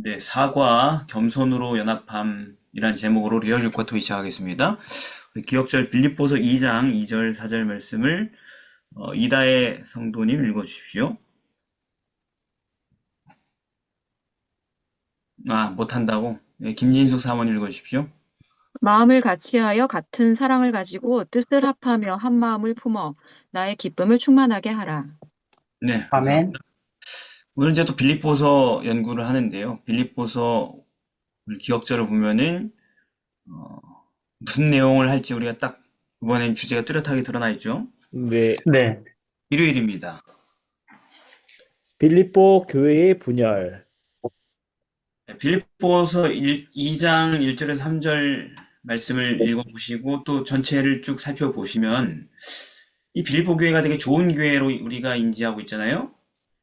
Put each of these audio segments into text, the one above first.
네, 사과, 겸손으로 연합함이란 제목으로 리얼 과 토의 시작하겠습니다. 우리 기억절 빌립보서 2장 2절 4절 말씀을 이다혜 성도님 읽어주십시오. 아, 못한다고? 네, 김진숙 사모님 읽어주십시오. 마음을 같이하여 같은 사랑을 가지고 뜻을 합하며 한 마음을 품어 나의 기쁨을 충만하게 하라. 네, 감사합니다. 아멘. 오늘 이제 또 빌립보서 연구를 하는데요. 빌립보서 우리 기억절을 보면은 어, 무슨 내용을 할지 우리가 딱 이번엔 주제가 뚜렷하게 드러나 있죠. 네, 네. 일요일입니다. 빌립보 교회의 분열. 빌립보서 2장 1절에서 3절 말씀을 읽어보시고 또 전체를 쭉 살펴보시면 이 빌립보 교회가 되게 좋은 교회로 우리가 인지하고 있잖아요.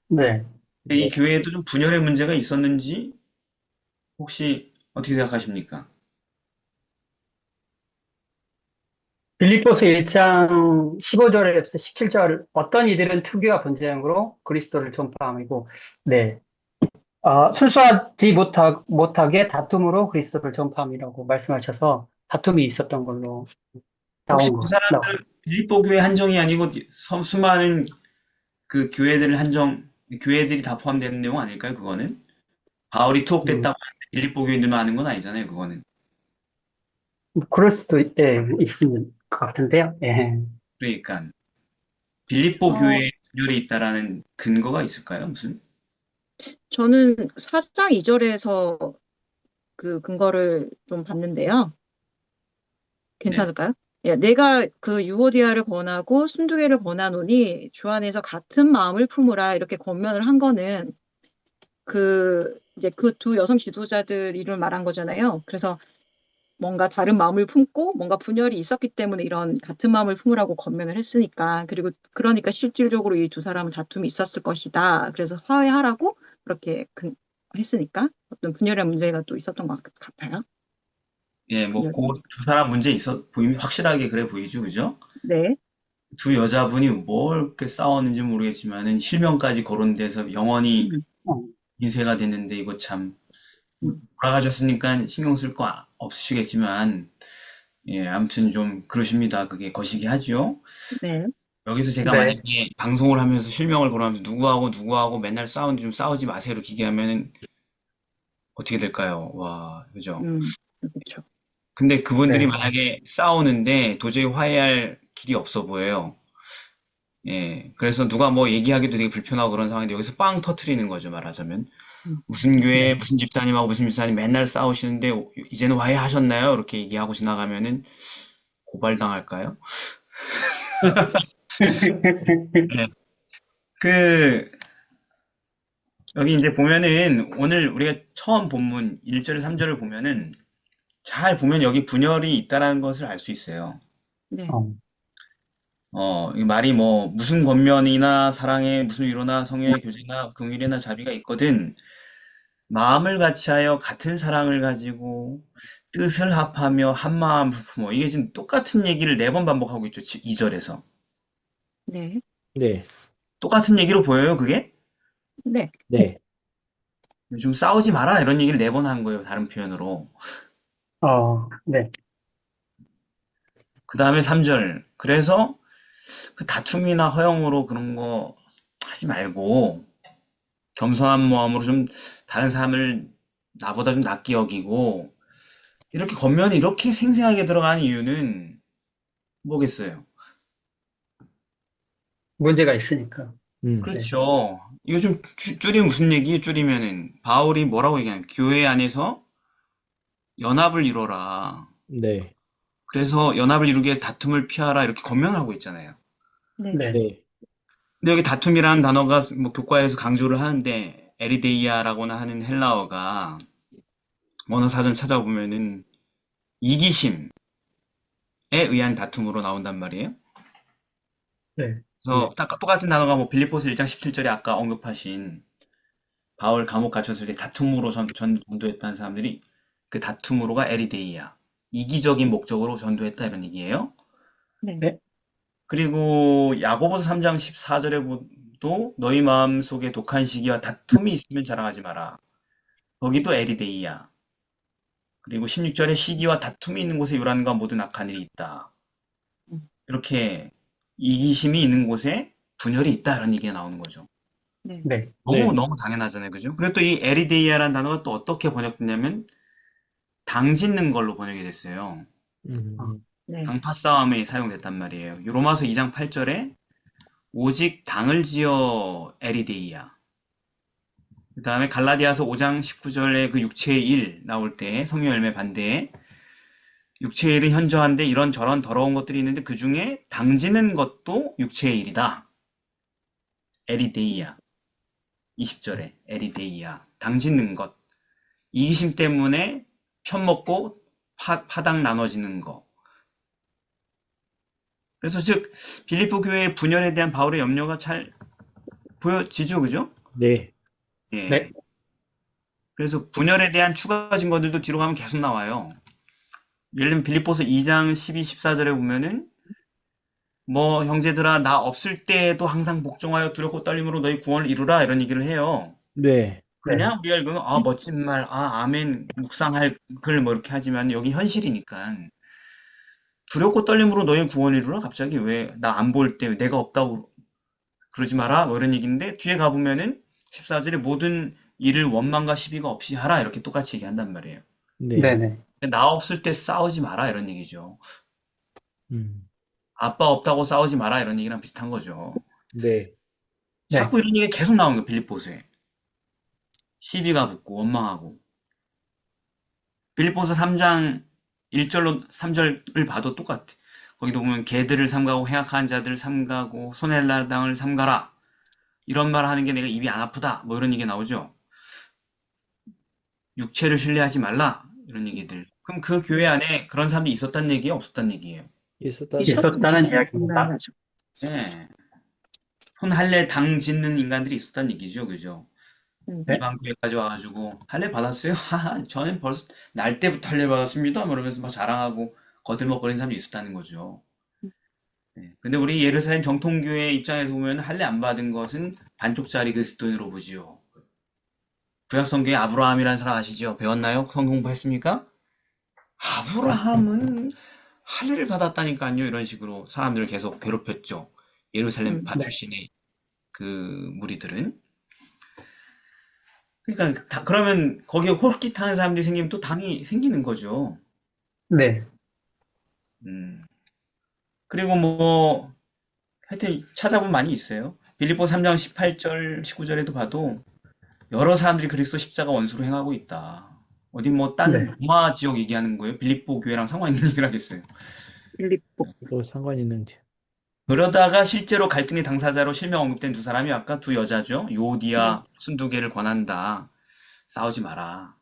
네. 근데 이 교회에도 좀 분열의 문제가 있었는지 혹시 어떻게 생각하십니까? 빌립보서 1장 15절에서 17절 어떤 이들은 투기와 분쟁으로 그리스도를 전파함이고 네. 순수하지 못하게 다툼으로 그리스도를 전파함이라고 말씀하셔서 다툼이 있었던 걸로 혹시 나온 그 거. 사람들은 빌립보 교회 한정이 아니고 수많은 그 교회들을 교회들이 다 포함되는 내용 아닐까요? 그거는 바울이 음, 투옥됐다고 하는데 빌립보 교인들만 아는 건 아니잖아요. 그거는. 그럴 수도 예, 있을 것 같은데요. 예. 그러니까 빌립보 어, 교회에 분열이 있다라는 근거가 있을까요? 무슨? 저는 4장 2절에서 그 근거를 좀 봤는데요. 네. 괜찮을까요? 예, 내가 그 유오디아를 권하고 순두개를 권하노니 주 안에서 같은 마음을 품으라 이렇게 권면을 한 거는 이제 그 두 여성 지도자들 이름을 말한 거잖아요. 그래서 뭔가 다른 마음을 품고 뭔가 분열이 있었기 때문에 이런 같은 마음을 품으라고 권면을 했으니까 그리고 그러니까 실질적으로 이 두 사람은 다툼이 있었을 것이다. 그래서 화해하라고 그렇게 했으니까 어떤 분열의 문제가 또 있었던 것 같아요. 예, 뭐, 분열의 그 문제. 두 사람 문제 확실하게 그래 보이죠, 그죠? 네. 두 여자분이 뭘 이렇게 싸웠는지 모르겠지만은, 실명까지 거론돼서 영원히 어, 인쇄가 됐는데, 이거 참, 음, 돌아가셨으니까 신경 쓸 거 없으시겠지만, 예, 아무튼 좀 그러십니다. 그게 거시기 하죠. 네. 여기서 제가 네. 만약에 방송을 하면서 실명을 거론하면서 누구하고 맨날 싸우는데 좀 싸우지 마세요. 이렇게 얘기하면은 어떻게 될까요? 와, 그죠? 그렇죠. 근데 그분들이 네. 만약에 싸우는데 도저히 화해할 길이 없어 보여요. 예. 그래서 누가 뭐 얘기하기도 되게 불편하고 그런 상황인데 여기서 빵 터트리는 거죠, 말하자면. 음, 무슨 교회, 네. 무슨 집사님하고 무슨 집사님 맨날 싸우시는데 이제는 화해하셨나요? 이렇게 얘기하고 지나가면은 고발당할까요? 네. 그, 여기 이제 보면은 오늘 우리가 처음 본문 1절 3절을 보면은 잘 보면 여기 분열이 있다라는 것을 알 수 있어요. 네. 어, 이 말이 뭐 무슨 권면이나 사랑에 무슨 위로나 성령의 교제나 긍휼이나 자비가 있거든 마음을 같이하여 같은 사랑을 가지고 뜻을 합하며 한마음 부품어 이게 지금 똑같은 얘기를 네 번 반복하고 있죠. 2절에서 네. 네, 똑같은 얘기로 보여요 그게? 네. 네, 좀 싸우지 마라 이런 얘기를 네 번 한 거예요 다른 표현으로. 네. 그 다음에 3절 그래서 그 다툼이나 허영으로 그런 거 하지 말고 겸손한 마음으로 좀 다른 사람을 나보다 좀 낫게 여기고 이렇게 겉면이 이렇게 생생하게 들어가는 이유는 뭐겠어요? 문제가 있으니까. 네. 그렇죠. 이거 좀 줄이면 무슨 얘기? 줄이면은 바울이 뭐라고 얘기하냐? 교회 안에서 연합을 이뤄라. 네, 그래서 연합을 이루기 위해 다툼을 피하라 이렇게 권면하고 있잖아요. 네. 네. 네, 근데 여기 다툼이라는 단어가 뭐 교과에서 강조를 하는데 에리데이아라고나 하는 헬라어가 언어 사전 찾아보면은 이기심에 의한 다툼으로 나온단 말이에요. 네. 그래서 딱 똑같은 단어가 뭐 빌립보스 1장 17절에 아까 언급하신 바울 감옥 갇혔을 때 다툼으로 전도했다는 사람들이 그 다툼으로가 에리데이야. 이기적인 목적으로 전도했다 이런 얘기예요. 네. 네. 그리고 야고보서 3장 14절에도 너희 마음 속에 독한 시기와 다툼이 있으면 자랑하지 마라. 거기도 에리데이야. 그리고 16절에 시기와 다툼이 있는 곳에 요란과 모든 악한 일이 있다. 음, 이렇게 이기심이 있는 곳에 분열이 있다. 이런 얘기가 나오는 거죠. 네, 네, 네. 너무 당연하잖아요. 그죠? 그리고 또 이 에리데이아라는 단어가 또 어떻게 번역됐냐면 당 짓는 걸로 번역이 됐어요. 아, 음, 네, 당파 싸움에 사용됐단 말이에요. 로마서 2장 8절에 오직 당을 지어 에리데이야. 그 다음에 갈라디아서 5장 19절에 그 육체의 일 나올 때 성령 열매 반대에 육체의 일은 현저한데 이런저런 더러운 것들이 있는데 그 중에 당지는 것도 육체의 일이다. 음, 에리데이야. 20절에 에리데이야. 당짓는 것. 이기심 때문에 편먹고 파당 나눠지는 거. 그래서 즉 빌립보 교회의 분열에 대한 바울의 염려가 잘 보여지죠, 그죠? 네. 예. 네, 그래서 분열에 대한 추가 증거들도 뒤로 가면 계속 나와요. 예를 들면 빌립보서 2장 12, 14절에 보면은 뭐 형제들아 나 없을 때에도 항상 복종하여 두렵고 떨림으로 너희 구원을 이루라 이런 얘기를 해요. 네. 네, 그냥 우리가 읽으면 아 멋진 말, 아 아멘 묵상할 글 뭐 이렇게 하지만 여기 현실이니까 두렵고 떨림으로 너희 구원을 이루라 갑자기 왜 나 안 볼 때 내가 없다고 그러지 마라 뭐 이런 얘기인데 뒤에 가보면은 14절에 모든 일을 원망과 시비가 없이 하라 이렇게 똑같이 얘기한단 말이에요. 네. 네네. 나 없을 때 싸우지 마라 이런 얘기죠. 음, 아빠 없다고 싸우지 마라 이런 얘기랑 비슷한 거죠. 네. 네, 자꾸 이런 얘기가 계속 나오는 거예요, 빌립보서에. 시비가 붙고 원망하고. 빌립보서 3장 1절로 3절을 봐도 똑같아. 거기도 보면 개들을 삼가고 행악한 자들을 삼가고 손해날 땅을 삼가라. 이런 말 하는 게 내가 입이 안 아프다. 뭐 이런 얘기 나오죠. 육체를 신뢰하지 말라. 이런 얘기들. 그럼 그 교회 안에 그런 사람들이 있었단 얘기예요? 없었단 얘기예요? 있었다는 있었다는 있었다는 이야기입니다. 거죠. 네. 손 할례 당 짓는 인간들이 있었단 얘기죠. 그죠? 네, 이방 교회까지 와가지고 할례 받았어요? 하하, 저는 벌써 날 때부터 할례 받았습니다. 뭐 이러면서 막 자랑하고 거들먹거리는 사람이 있었다는 거죠. 네. 근데 우리 예루살렘 정통교회 입장에서 보면 할례 안 받은 것은 반쪽짜리 그리스도인으로 보지요. 구약 성경에 아브라함이라는 사람 아시죠? 배웠나요? 성경 공부했습니까? 아브라함은 할례를 받았다니까요. 이런 식으로 사람들을 계속 괴롭혔죠. 예루살렘 파 네, 출신의 그 무리들은. 그러니까 그러면 거기에 홀깃하는 사람들이 생기면 또 당이 생기는 거죠. 네, 음. 그리고 뭐 하여튼 찾아보면 많이 있어요. 빌립보 3장 18절, 19절에도 봐도 여러 사람들이 그리스도 십자가 원수로 행하고 있다. 어디 뭐 딴 네, 로마 지역 얘기하는 거예요? 빌립보 교회랑 상관 있는 얘기를 하겠어요. 빌립보. 또 상관 있는지. 그러다가 실제로 갈등의 당사자로 실명 언급된 두 사람이 아까 두 여자죠. 네, 요오디아 순두개를 권한다. 싸우지 마라.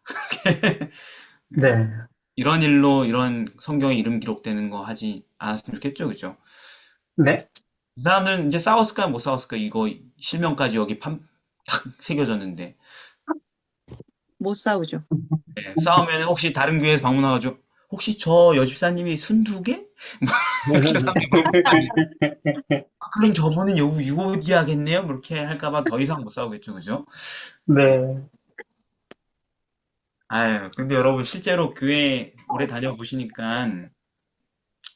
네, 이런 일로 이런 성경에 이름 기록되는 거 하지 않았으면 좋겠죠, 그죠? 네. 이 사람들은 이제 싸웠을까, 못 싸웠을까? 이거 실명까지 여기 탁 새겨졌는데. 못 싸우죠. 네, 싸우면 혹시 다른 교회에서 방문해가지고, 혹시 저 여집사님이 순두개? 이렇게 사람들이 물어보면 안 돼요. 아, 그럼 저분은 유오디아겠네요? 그렇게 할까봐 더 이상 못 싸우겠죠, 그죠? 네, 아유, 근데 여러분, 실제로 교회 오래 다녀보시니까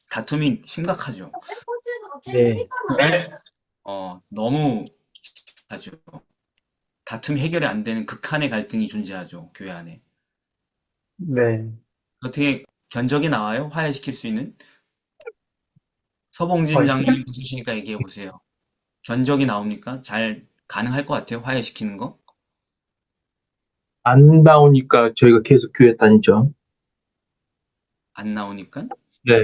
다툼이 심각하죠. 네. 네, 너무 심각하죠. 다툼이 해결이 안 되는 극한의 갈등이 존재하죠, 교회 안에. 네. 어떻게 견적이 나와요? 화해시킬 수 있는? 서봉진 어, 장로님 부수시니까 얘기해 보세요. 견적이 나옵니까? 잘 가능할 것 같아요? 화해시키는 거? 안 나오니까 저희가 계속 교회 다니죠. 안 나오니까? 네.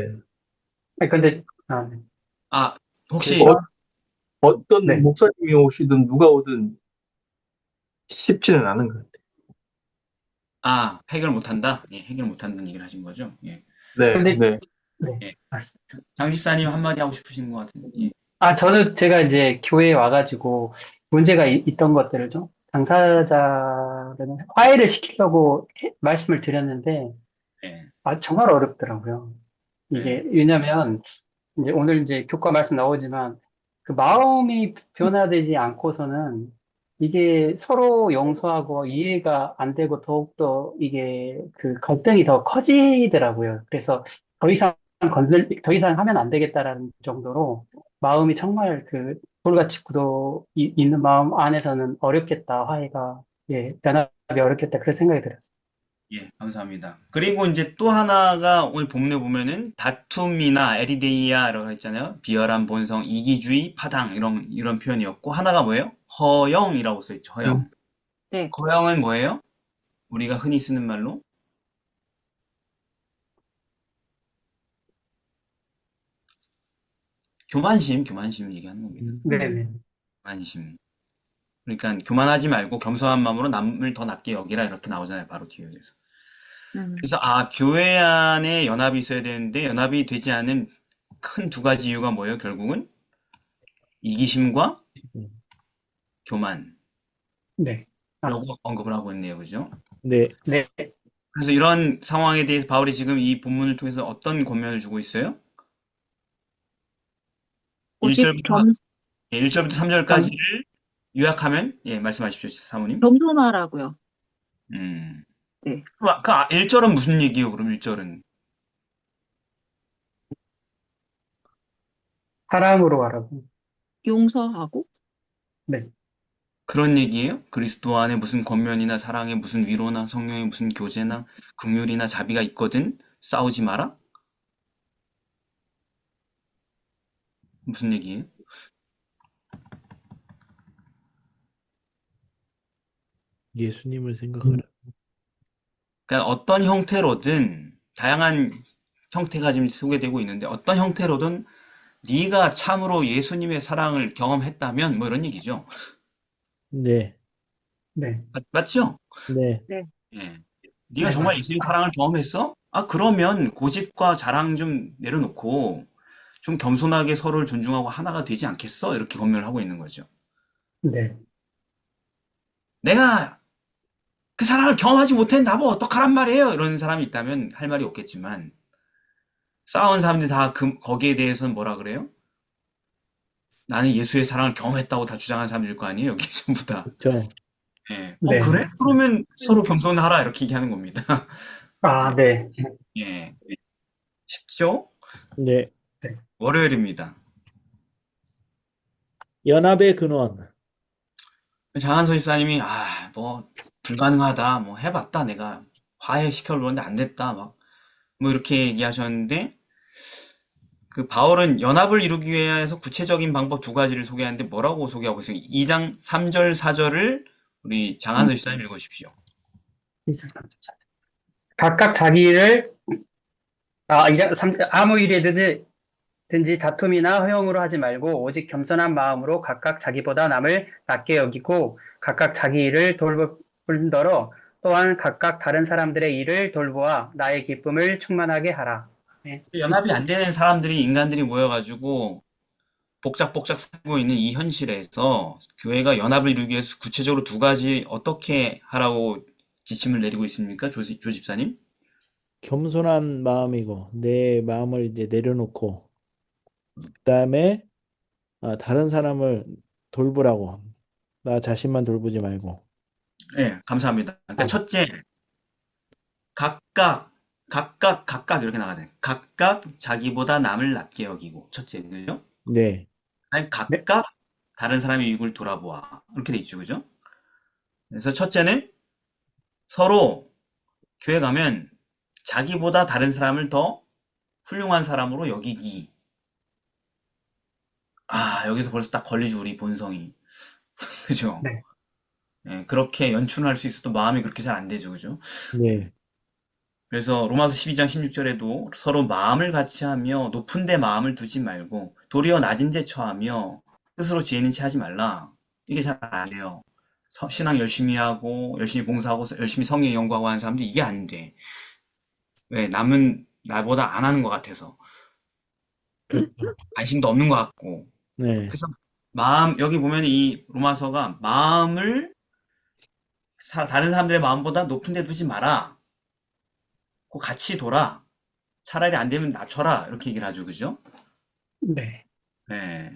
근데, 네. 아, 혹시, 어, 그래서, 어떤 네, 목사님이 오시든 누가 오든 쉽지는 않은 것 같아요. 해결 못한다? 예, 해결 못한다는 얘기를 하신 거죠? 예, 네, 근데, 네. 네, 예. 맞습니다. 장 집사님 한마디 하고 싶으신 것 같은데, 예, 제가 이제 교회에 와가지고 문제가 있던 것들을 좀 당사자들은 화해를 시키려고 말씀을 드렸는데, 예, 정말 어렵더라고요. 예, 이게, 왜냐면, 이제 오늘 이제 교과 말씀 나오지만, 그 마음이 변화되지 않고서는 이게 서로 용서하고 이해가 안 되고 더욱더 이게 그 갈등이 더 커지더라고요. 그래서 더 이상 하면 안 되겠다라는 정도로 마음이 정말 그 돌같이 굳어 있는 마음 안에서는 어렵겠다, 화해가, 예, 변합이 어렵겠다, 그런 생각이 들었어요. 예, 감사합니다. 그리고 이제 또 하나가 오늘 본문에 보면은 다툼이나 에리데이아라고 했잖아요. 비열한 본성, 이기주의, 파당 이런 표현이었고 하나가 뭐예요? 허영이라고 써 있죠. 허영. 네. 허영은 뭐예요? 우리가 흔히 쓰는 말로 교만심 얘기하는 겁니다. 네네. 교만심. 그러니까 교만하지 말고 겸손한 마음으로 남을 더 낮게 여기라 이렇게 나오잖아요. 바로 뒤에서. 음. 그래서 교회 안에 연합이 있어야 되는데 연합이 되지 않은 큰 두 가지 이유가 뭐예요? 결국은 이기심과 음. 교만이라고 네. 아, 언급을 하고 있네요. 그죠? 네. 네. 그래서 이런 상황에 대해서 바울이 지금 이 본문을 통해서 어떤 권면을 주고 있어요? 오직 1절부터 1절부터 겸, 3절까지를 요약하면 예, 말씀하십시오, 사모님. 겸손하라고요. 음. 네. 1절은 무슨 얘기예요? 그럼 1절은 사랑으로 하라고. 용서하고, 네. 그런 얘기예요? 그리스도 안에 무슨 권면이나 사랑에 무슨 위로나 성령의 무슨 교제나 긍휼이나 자비가 있거든 싸우지 마라? 무슨 얘기예요? 예수님을 생각하라. 그러니까 어떤 형태로든 다양한 형태가 지금 소개되고 있는데 어떤 형태로든 네가 참으로 예수님의 사랑을 경험했다면 뭐 이런 얘기죠. 네. 네. 맞죠? 네. 네. 예. 네가 네, 정말 맞아요. 예수님 사랑을 경험했어? 그러면 고집과 자랑 좀 내려놓고 좀 겸손하게 서로를 존중하고 하나가 되지 않겠어? 이렇게 권면을 하고 있는 거죠. 네. 내가 그 사랑을 경험하지 못했는데 나보고 어떡하란 말이에요? 이런 사람이 있다면 할 말이 없겠지만 싸운 사람들이 다 거기에 대해서는 뭐라 그래요? 나는 예수의 사랑을 경험했다고 다 주장하는 사람들일 거 아니에요? 여기 전부 다. 그렇죠. 예. 네. 그래? 그러면 서로 겸손하라 이렇게 얘기하는 겁니다. 아, 네. 예. 쉽죠? 네. 네. 월요일입니다. 연합의 근원. 장한서 집사님이 뭐 불가능하다. 뭐 해봤다. 내가 화해시켜보는데 안 됐다. 막 뭐 이렇게 얘기하셨는데 그 바울은 연합을 이루기 위해서 구체적인 방법 두 가지를 소개하는데 뭐라고 소개하고 있어요? 2장 3절 4절을 우리 장한서 집사님 읽어주십시오. 각각 자기 일을, 아무 일이든지 다툼이나 허용으로 하지 말고 오직 겸손한 마음으로 각각 자기보다 남을 낮게 여기고 각각 자기 일을 돌볼 뿐더러 또한 각각 다른 사람들의 일을 돌보아 나의 기쁨을 충만하게 하라. 네. 연합이 안 되는 사람들이 인간들이 모여가지고 복작복작 살고 있는 이 현실에서 교회가 연합을 이루기 위해서 구체적으로 두 가지 어떻게 하라고 지침을 내리고 있습니까? 조 집사님? 겸손한 마음이고 내 마음을 이제 내려놓고 그다음에 다른 사람을 돌보라고. 나 자신만 돌보지 말고. 네, 감사합니다. 그러니까 아, 첫째, 각각 이렇게 나가잖아요. 각각 자기보다 남을 낮게 여기고 첫째, 그죠? 네. 아니, 네. 각각 다른 사람의 이익을 돌아보아. 이렇게 돼 있죠, 그죠? 그래서 첫째는 서로 교회 가면 자기보다 다른 사람을 더 훌륭한 사람으로 여기기. 여기서 벌써 딱 걸리죠, 우리 본성이. 그죠? 네. 예, 그렇게 연출할 수 있어도 마음이 그렇게 잘 안 되죠, 그죠? 네. 그래서 로마서 12장 16절에도 서로 마음을 같이 하며 높은 데 마음을 두지 말고 도리어 낮은 데 처하며 스스로 지혜 있는 체 하지 말라. 이게 잘 안 돼요. 신앙 열심히 하고 열심히 봉사하고 열심히 성령 연구하고 하는 사람들 이게 안 돼. 왜? 남은 나보다 안 하는 것 같아서 그렇죠. 관심도 없는 것 같고. 네. 그래서 여기 보면 이 로마서가 마음을 다른 사람들의 마음보다 높은 데 두지 마라. 그 같이 둬라. 차라리 안 되면 낮춰라. 이렇게 얘기를 하죠. 그죠? 네. 네.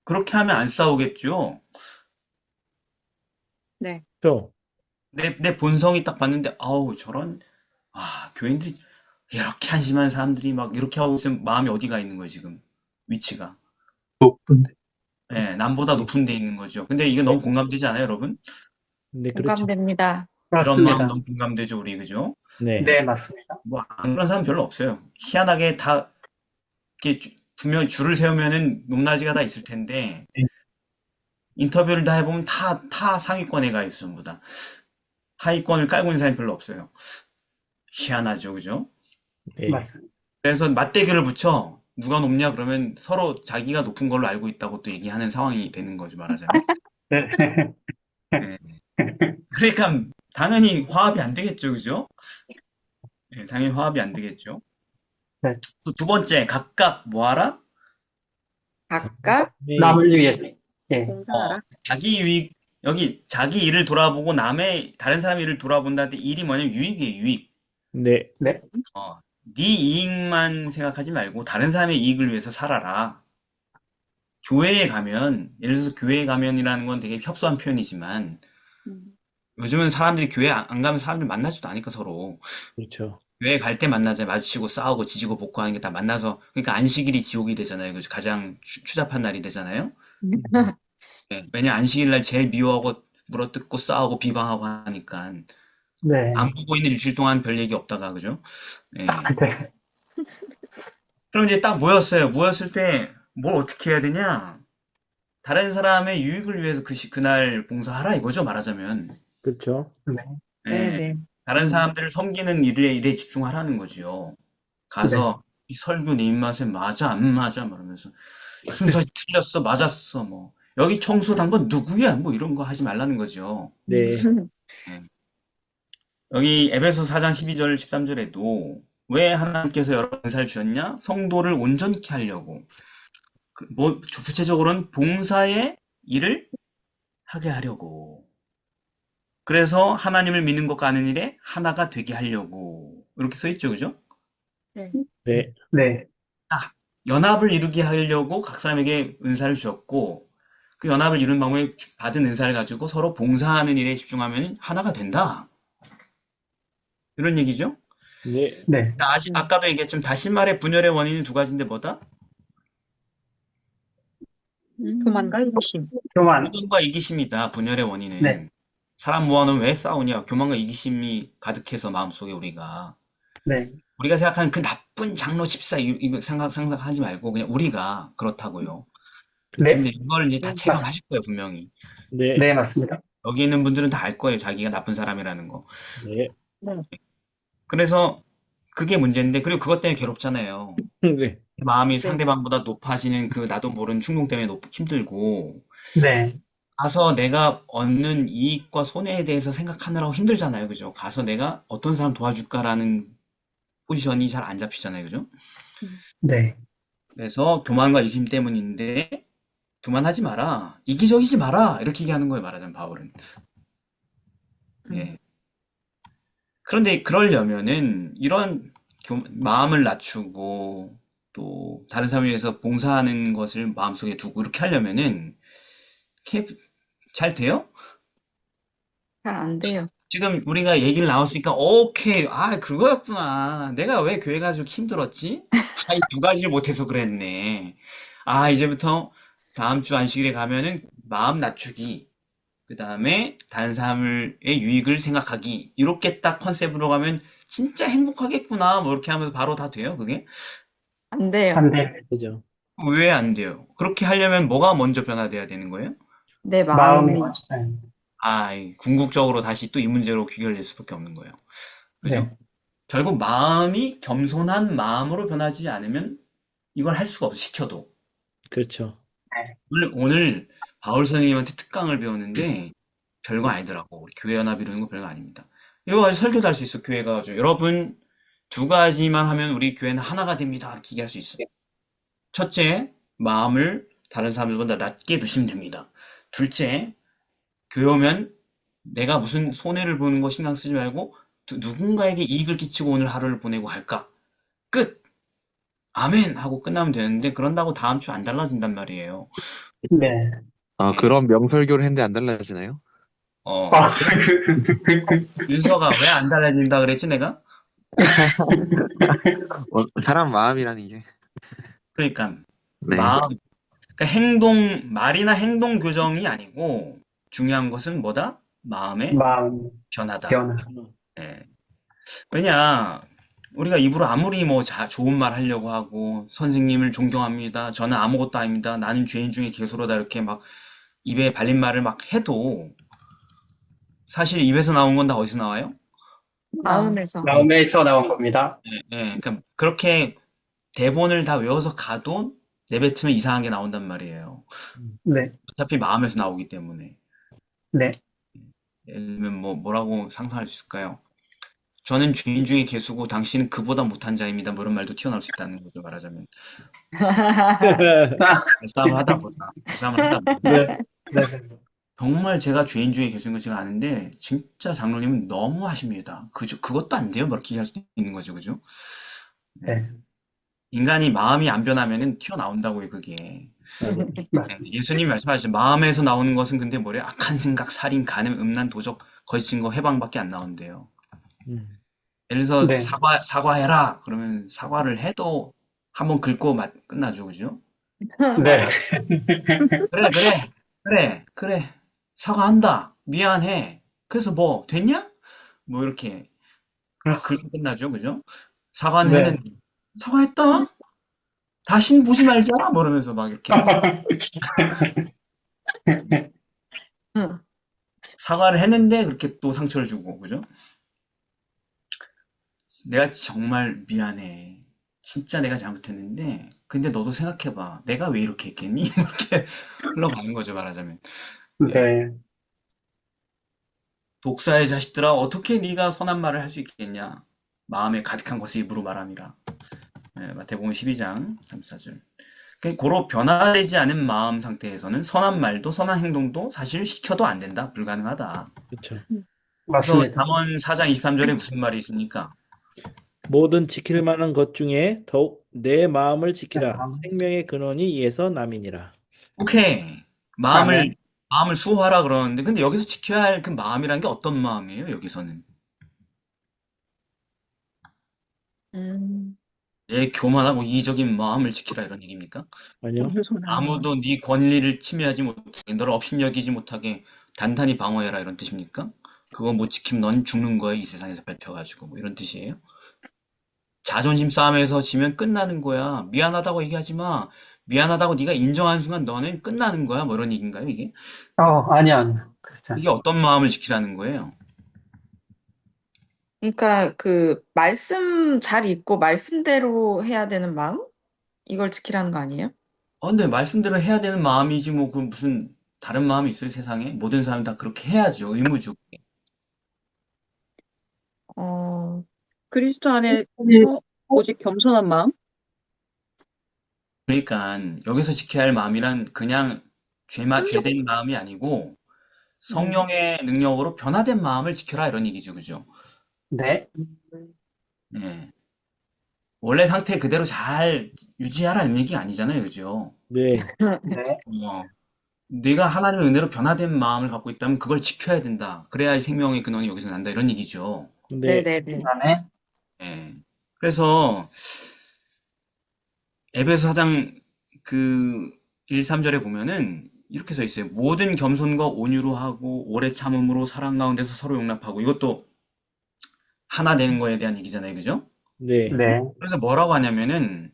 그렇게 하면 안 싸우겠죠. 네. 또, 내 본성이 딱 봤는데, 아우, 교인들이 이렇게 한심한 사람들이 막 이렇게 하고 있으면 마음이 어디가 있는 거예요, 지금. 위치가. 높은데. 예, 남보다 네, 높은 데 있는 거죠. 근데 이게 네, 너무 공감되지 않아요, 여러분? 네, 그렇죠. 공감됩니다. 그런 마음 맞습니다. 너무 공감되죠, 우리, 그죠? 네, 네, 맞습니다. 뭐, 안 그런 사람 별로 없어요. 희한하게 다, 이렇게 분명 줄을 세우면은 높낮이가 다 있을 텐데, 네. 인터뷰를 다 해보면 다 상위권에 가 있어, 전부 다. 하위권을 깔고 있는 사람이 별로 없어요. 희한하죠, 그죠? 네, 맞습니다. 그래서 맞대결을 붙여. 누가 높냐 그러면 서로 자기가 높은 걸로 알고 있다고 또 얘기하는 상황이 되는 거죠, 말하자면. 네. 예. 그러니까 당연히 화합이 안 되겠죠, 그죠? 예, 당연히 화합이 안 되겠죠. 네. 또 두 번째, 각각 뭐하라? 각각 남을 위해서. 예. 봉사하라. 자기 유익, 여기 자기 일을 돌아보고 다른 사람 일을 돌아본다는데 일이 뭐냐면 유익이에요, 유익. 네, 네. 네 이익만 생각하지 말고 다른 사람의 이익을 위해서 살아라. 교회에 가면, 예를 들어서 교회에 가면이라는 건 되게 협소한 표현이지만, 음. 요즘은 사람들이 교회 안 가면 사람들 만나지도 않으니까 서로. 그렇죠. 교회 갈 때 만나자 마주치고 싸우고 지지고 볶고하는 게 다 만나서, 그러니까 안식일이 지옥이 되잖아요. 그죠? 가장 추잡한 날이 되잖아요. 네, 왜냐 안식일 날 제일 미워하고 물어뜯고 싸우고 비방하고 하니까 네. 안 보고 있는 일주일 동안 별 얘기 없다가 그죠? 네. 네. 그럼 이제 딱 모였어요. 모였을 때 뭘 어떻게 해야 되냐? 다른 사람의 유익을 위해서 그날 봉사하라 이거죠, 말하자면. 그렇죠. 네. 네, 예, 네. 다른 사람들을 섬기는 일에 집중하라는 거지요. 가서 이 설교 내 입맛에 맞아, 안 맞아, 말하면서 순서 틀렸어, 맞았어, 뭐 여기 청소 당번 누구야, 뭐 이런 거 하지 말라는 거죠. 네, 예. 여기 에베소 4장 12절, 13절에도 왜 하나님께서 여러 은사를 주셨냐? 성도를 온전케 하려고. 뭐 구체적으로는 봉사의 일을 하게 하려고. 그래서 하나님을 믿는 것과 아는 일에 하나가 되게 하려고. 이렇게 써 있죠, 그죠? 네. 네, 네. 연합을 이루게 하려고 각 사람에게 은사를 주셨고, 그 연합을 이룬 방법에 받은 은사를 가지고 서로 봉사하는 일에 집중하면 하나가 된다. 이런 얘기죠? 네, 네. 아까도 얘기했지만, 다시 말해 분열의 원인은 두 가지인데 뭐다? 교만과 이기심. 교만. 교만과 이기심이다, 분열의 원인은. 네. 사람 모아놓으면 왜 싸우냐? 교만과 이기심이 가득해서 마음속에 우리가. 네. 우리가 생각하는 그 나쁜 장로 집사, 이거 상상하지 말고, 그냥 우리가 그렇다고요. 그렇죠. 근데 이걸 이제 다 네. 체감하실 거예요, 분명히. 네, 네, 맞습니다. 여기 있는 분들은 다 알 거예요, 자기가 나쁜 사람이라는 거. 네, 네. 그래서 그게 문제인데, 그리고 그것 때문에 괴롭잖아요. 네, 마음이 네. 상대방보다 높아지는 그 나도 모르는 충동 때문에 힘들고, 네. 가서 내가 얻는 이익과 손해에 대해서 생각하느라고 힘들잖아요, 그죠? 가서 내가 어떤 사람 도와줄까라는 포지션이 잘 안 잡히잖아요, 그죠? 네. 그래서 교만과 이심 때문인데, 교만하지 마라. 이기적이지 마라. 이렇게 얘기하는 거예요, 말하자면, 바울은. 예. 그런데 그러려면은, 이런 마음을 낮추고, 또, 다른 사람을 위해서 봉사하는 것을 마음속에 두고, 이렇게 하려면은, 이렇게 잘 돼요? 잘 안 돼요. 지금 우리가 얘기를 나눴으니까, 오케이. 아, 그거였구나. 내가 왜 교회 가지고 힘들었지? 아, 이 두 가지를 못해서 그랬네. 아, 이제부터 다음 주 안식일에 가면은 마음 낮추기, 그 다음에 다른 사람의 유익을 생각하기, 이렇게 딱 컨셉으로 가면 진짜 행복하겠구나. 뭐 이렇게 하면서 바로 다 돼요, 그게? 안 돼요. 안 돼. 그죠. 왜 안 돼요? 그렇게 하려면 뭐가 먼저 변화돼야 되는 거예요? 내 마음이. 마음이. 네. 아, 궁극적으로 다시 또 이 문제로 귀결될 수밖에 없는 거예요. 그죠? 네. 결국 마음이 겸손한 마음으로 변하지 않으면 이걸 할 수가 없어, 시켜도. 그렇죠. 오늘 바울 선생님한테 특강을 배웠는데 별거 아니더라고. 우리 교회 연합 이루는 거 별거 아닙니다. 이거 가지고 설교도 할 수 있어, 교회 가가지고. 여러분, 두 가지만 하면 우리 교회는 하나가 됩니다. 이렇게 얘기할 수 있어. 첫째, 마음을 다른 사람들보다 낮게 두시면 됩니다. 둘째, 교회 오면 내가 무슨 손해를 보는 거 신경 쓰지 말고 누군가에게 이익을 끼치고 오늘 하루를 보내고 갈까? 끝! 아멘! 하고 끝나면 되는데 그런다고 다음 주 안 달라진단 말이에요. 네. 아, 그런 명설교를 했는데 안 달라지나요? 어, 윤서가 왜 안 달라진다 그랬지, 내가? 사람 마음이라는 게. 그러니까, 네. 마음, 그러니까 말이나 행동 교정이 아니고, 중요한 것은 뭐다? 마음의 마음, 변화다. 변화. 예. 왜냐, 우리가 입으로 아무리 뭐 좋은 말 하려고 하고, 선생님을 존경합니다. 저는 아무것도 아닙니다. 나는 죄인 중에 괴수로다. 이렇게 막 입에 발린 말을 막 해도, 사실 입에서 나온 건 다 어디서 나와요? 마음에서. 마음에서 나온 겁니다. 예, 그러니까 그렇게 대본을 다 외워서 가도 내뱉으면 이상한 게 나온단 말이에요. 네, 어차피 마음에서 나오기 때문에. 네. 예를 들면 뭐라고 상상할 수 있을까요? 저는 죄인 중에 괴수고 당신은 그보다 못한 자입니다. 뭐 이런 말도 튀어나올 수 있다는 거죠, 말하자면. 아, 말싸움을 하다 보다. 말싸움을 하다 보다. 네, 네, 네. 정말 제가 죄인 중에 괴수인 거 제가 아는데 진짜 장로님은 너무 하십니다. 그것도 안 돼요? 뭐 이렇게 얘기할 수도 있는 거죠, 그죠? 네, 인간이 마음이 안 변하면은 튀어나온다고요, 그게. 네, 맞습니다. 예수님이 말씀하시죠. 마음에서 나오는 것은 근데 뭐래요? 악한 생각, 살인, 간음, 음란, 도적, 거짓 증거, 해방밖에 안 나온대요. 음. 예를 들어서 네, 사과해라. 그러면 사과를 해도 한번 긁고 끝나죠, 그죠? 네. 그래, 그래, 그래, 그래. 사과한다. 미안해. 그래서 뭐 됐냐? 뭐 이렇게 긁고 끝나죠, 그죠? 사과는 네. 했는데 사과했다. 다신 보지 말자. 뭐 이러면서 막 이렇게 응. 사과를 했는데 그렇게 또 상처를 주고, 그죠? 내가 정말 미안해. 진짜 내가 잘못했는데, 근데 너도 생각해봐. 내가 왜 이렇게 했겠니? 이렇게 흘러가는 거죠, 말하자면. 예. 네, 독사의 자식들아, 어떻게 네가 선한 말을 할 수 있겠냐? 마음에 가득한 것을 입으로 말함이라. 예, 마태복음 12장 34절. 고로 변화되지 않은 마음 상태에서는 선한 말도 선한 행동도 사실 시켜도 안 된다. 불가능하다. 그렇죠. 그래서 맞습니다. 잠언 4장 23절에 무슨 말이 있습니까? 모든 지킬 만한 것 중에 더욱 내 마음을 지키라. 아, 생명의 근원이 이에서 남이니라. 오케이. 아멘. 마음을 수호하라 그러는데, 근데 여기서 지켜야 할 그 마음이라는 게 어떤 마음이에요, 여기서는? 음. 내 교만하고 이기적인 마음을 지키라 이런 얘기입니까? 아니요. 겸손한 마음. 아무도 네 권리를 침해하지 못하게, 너를 업신여기지 못하게 단단히 방어해라 이런 뜻입니까? 그거 못 지키면 넌 죽는 거야, 이 세상에서 밟혀가지고. 뭐 이런 뜻이에요? 자존심 싸움에서 지면 끝나는 거야. 미안하다고 얘기하지 마. 미안하다고 네가 인정하는 순간 너는 끝나는 거야. 뭐 이런 얘기인가요, 이게? 아니요, 아니요. 그렇지 이게 않습니다. 어떤 마음을 지키라는 거예요? 그러니까 그 말씀 잘 읽고 말씀대로 해야 되는 마음? 이걸 지키라는 거 아니에요? 근데 말씀대로 해야 되는 마음이지 뭐 그 무슨 다른 마음이 있어요, 세상에? 모든 사람이 다 그렇게 해야죠. 의무죠. 어, 그리스도 안에서 오직 겸손한 마음? 그러니까 여기서 지켜야 할 마음이란 그냥 순종. 죄된 마음이 아니고 네. 성령의 능력으로 변화된 마음을 지켜라 이런 얘기죠. 그죠? 네, 예. 원래 상태 그대로 잘 유지하라는 얘기 아니잖아요. 그죠? 네. 네, 어, 네가 하나님의 은혜로 변화된 마음을 갖고 있다면 그걸 지켜야 된다. 그래야 생명의 근원이 여기서 난다. 이런 얘기죠. 네. 네네네. 아멘. 예. 그래서 에베소 4장 그 1, 3절에 보면은 이렇게 써 있어요. 모든 겸손과 온유로 하고 오래 참음으로 사랑 가운데서 서로 용납하고 이것도 하나 되는 거에 대한 얘기잖아요. 그죠? 네. 네, 그래서 뭐라고 하냐면은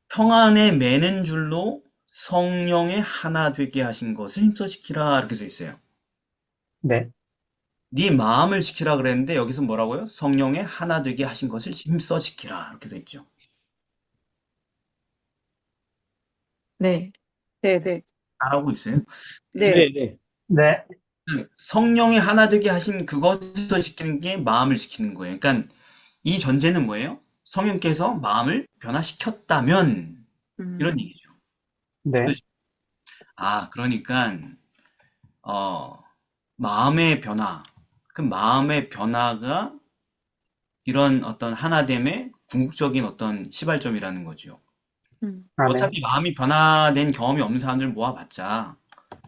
평안에 매는 줄로 성령의 하나 되게 하신 것을 힘써 지키라 이렇게 써 있어요. 네, 네 마음을 지키라 그랬는데 여기서 뭐라고요? 성령의 하나 되게 하신 것을 힘써 지키라 이렇게 써 있죠. 네. 네네. 잘하고 있어요. 네. 네. 네. 네, 성령이 하나 되게 하신 그것을 지키는 게 마음을 지키는 거예요. 그러니까 이 전제는 뭐예요? 성령께서 마음을 변화시켰다면 이런 얘기죠. 네, 그렇죠? 그러니까 어, 마음의 변화, 그 마음의 변화가 이런 어떤 하나됨의 궁극적인 어떤 시발점이라는 거죠. 아멘. 어차피 마음이 변화된 경험이 없는 사람들 모아봤자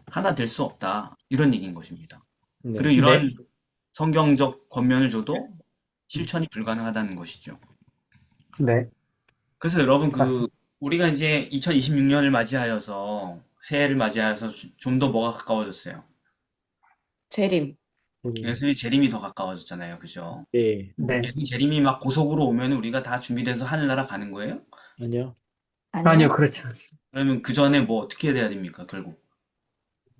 하나 될 수 없다. 이런 얘기인 것입니다. 그리고 네. 이런 네, 성경적 권면을 줘도 실천이 불가능하다는 것이죠. 네, 그래서 여러분 맞습니다. 우리가 이제 2026년을 맞이하여서 새해를 맞이하여서 좀 더 뭐가 가까워졌어요. 재림. 예수님 재림이 더 가까워졌잖아요. 그죠? 네. 네, 예수님 재림이 막 고속으로 오면 우리가 다 준비돼서 하늘나라 가는 거예요? 아니요. 아니요, 아니요. 그렇지 않습니다. 그러면 그 전에 뭐 어떻게 돼야 됩니까, 결국?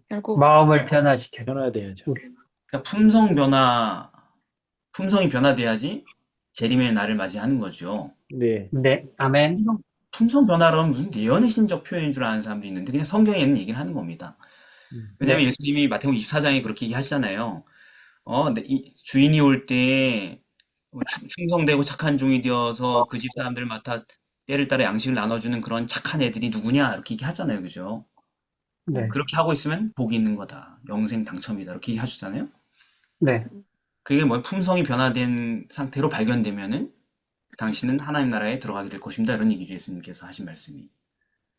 결국 마음을 변화시켜야 돼요. 변화돼야죠. 우리. 그러니까 품성이 변화돼야지 재림의 날을 맞이하는 거죠. 네. 네, 아멘. 품성 변화라는 무슨 예언의 신적 표현인 줄 아는 사람도 있는데 그냥 성경에 있는 얘기를 하는 겁니다. 왜냐하면 네, 예수님이 마태복음 24장에 그렇게 얘기하시잖아요. 근데 이 주인이 올 때 충성되고 착한 종이 되어서 그 집 사람들 맡아 때를 따라 양식을 나눠주는 그런 착한 애들이 누구냐 이렇게 얘기하잖아요. 그죠? 네, 그렇게 하고 있으면 복이 있는 거다. 영생 당첨이다. 이렇게 얘기하셨잖아요. 네, 그게 뭐 품성이 변화된 상태로 발견되면은 당신은 하나님 나라에 들어가게 될 것입니다. 이런 얘기죠. 예수님께서 하신 말씀이.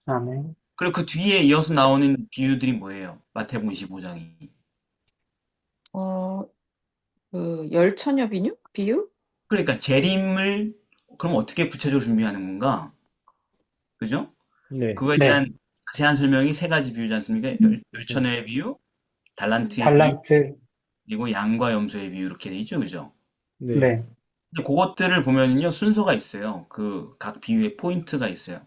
아멘. 그리고 그 뒤에 이어서 나오는 비유들이 뭐예요? 마태복음 25장이. 어, 그 열처녀 비유? 그러니까 재림을 그럼 어떻게 구체적으로 준비하는 건가? 그죠? 네. 그거에 네, 대한 자세한 설명이 세 가지 비유지 않습니까? 네. 열처녀의 비유, 달란트의 비유, 달란트. 그리고 양과 염소의 비유 이렇게 돼 있죠. 그죠? 네. 네, 근데 그것들을 보면요. 순서가 있어요. 그 각 비유의 포인트가 있어요.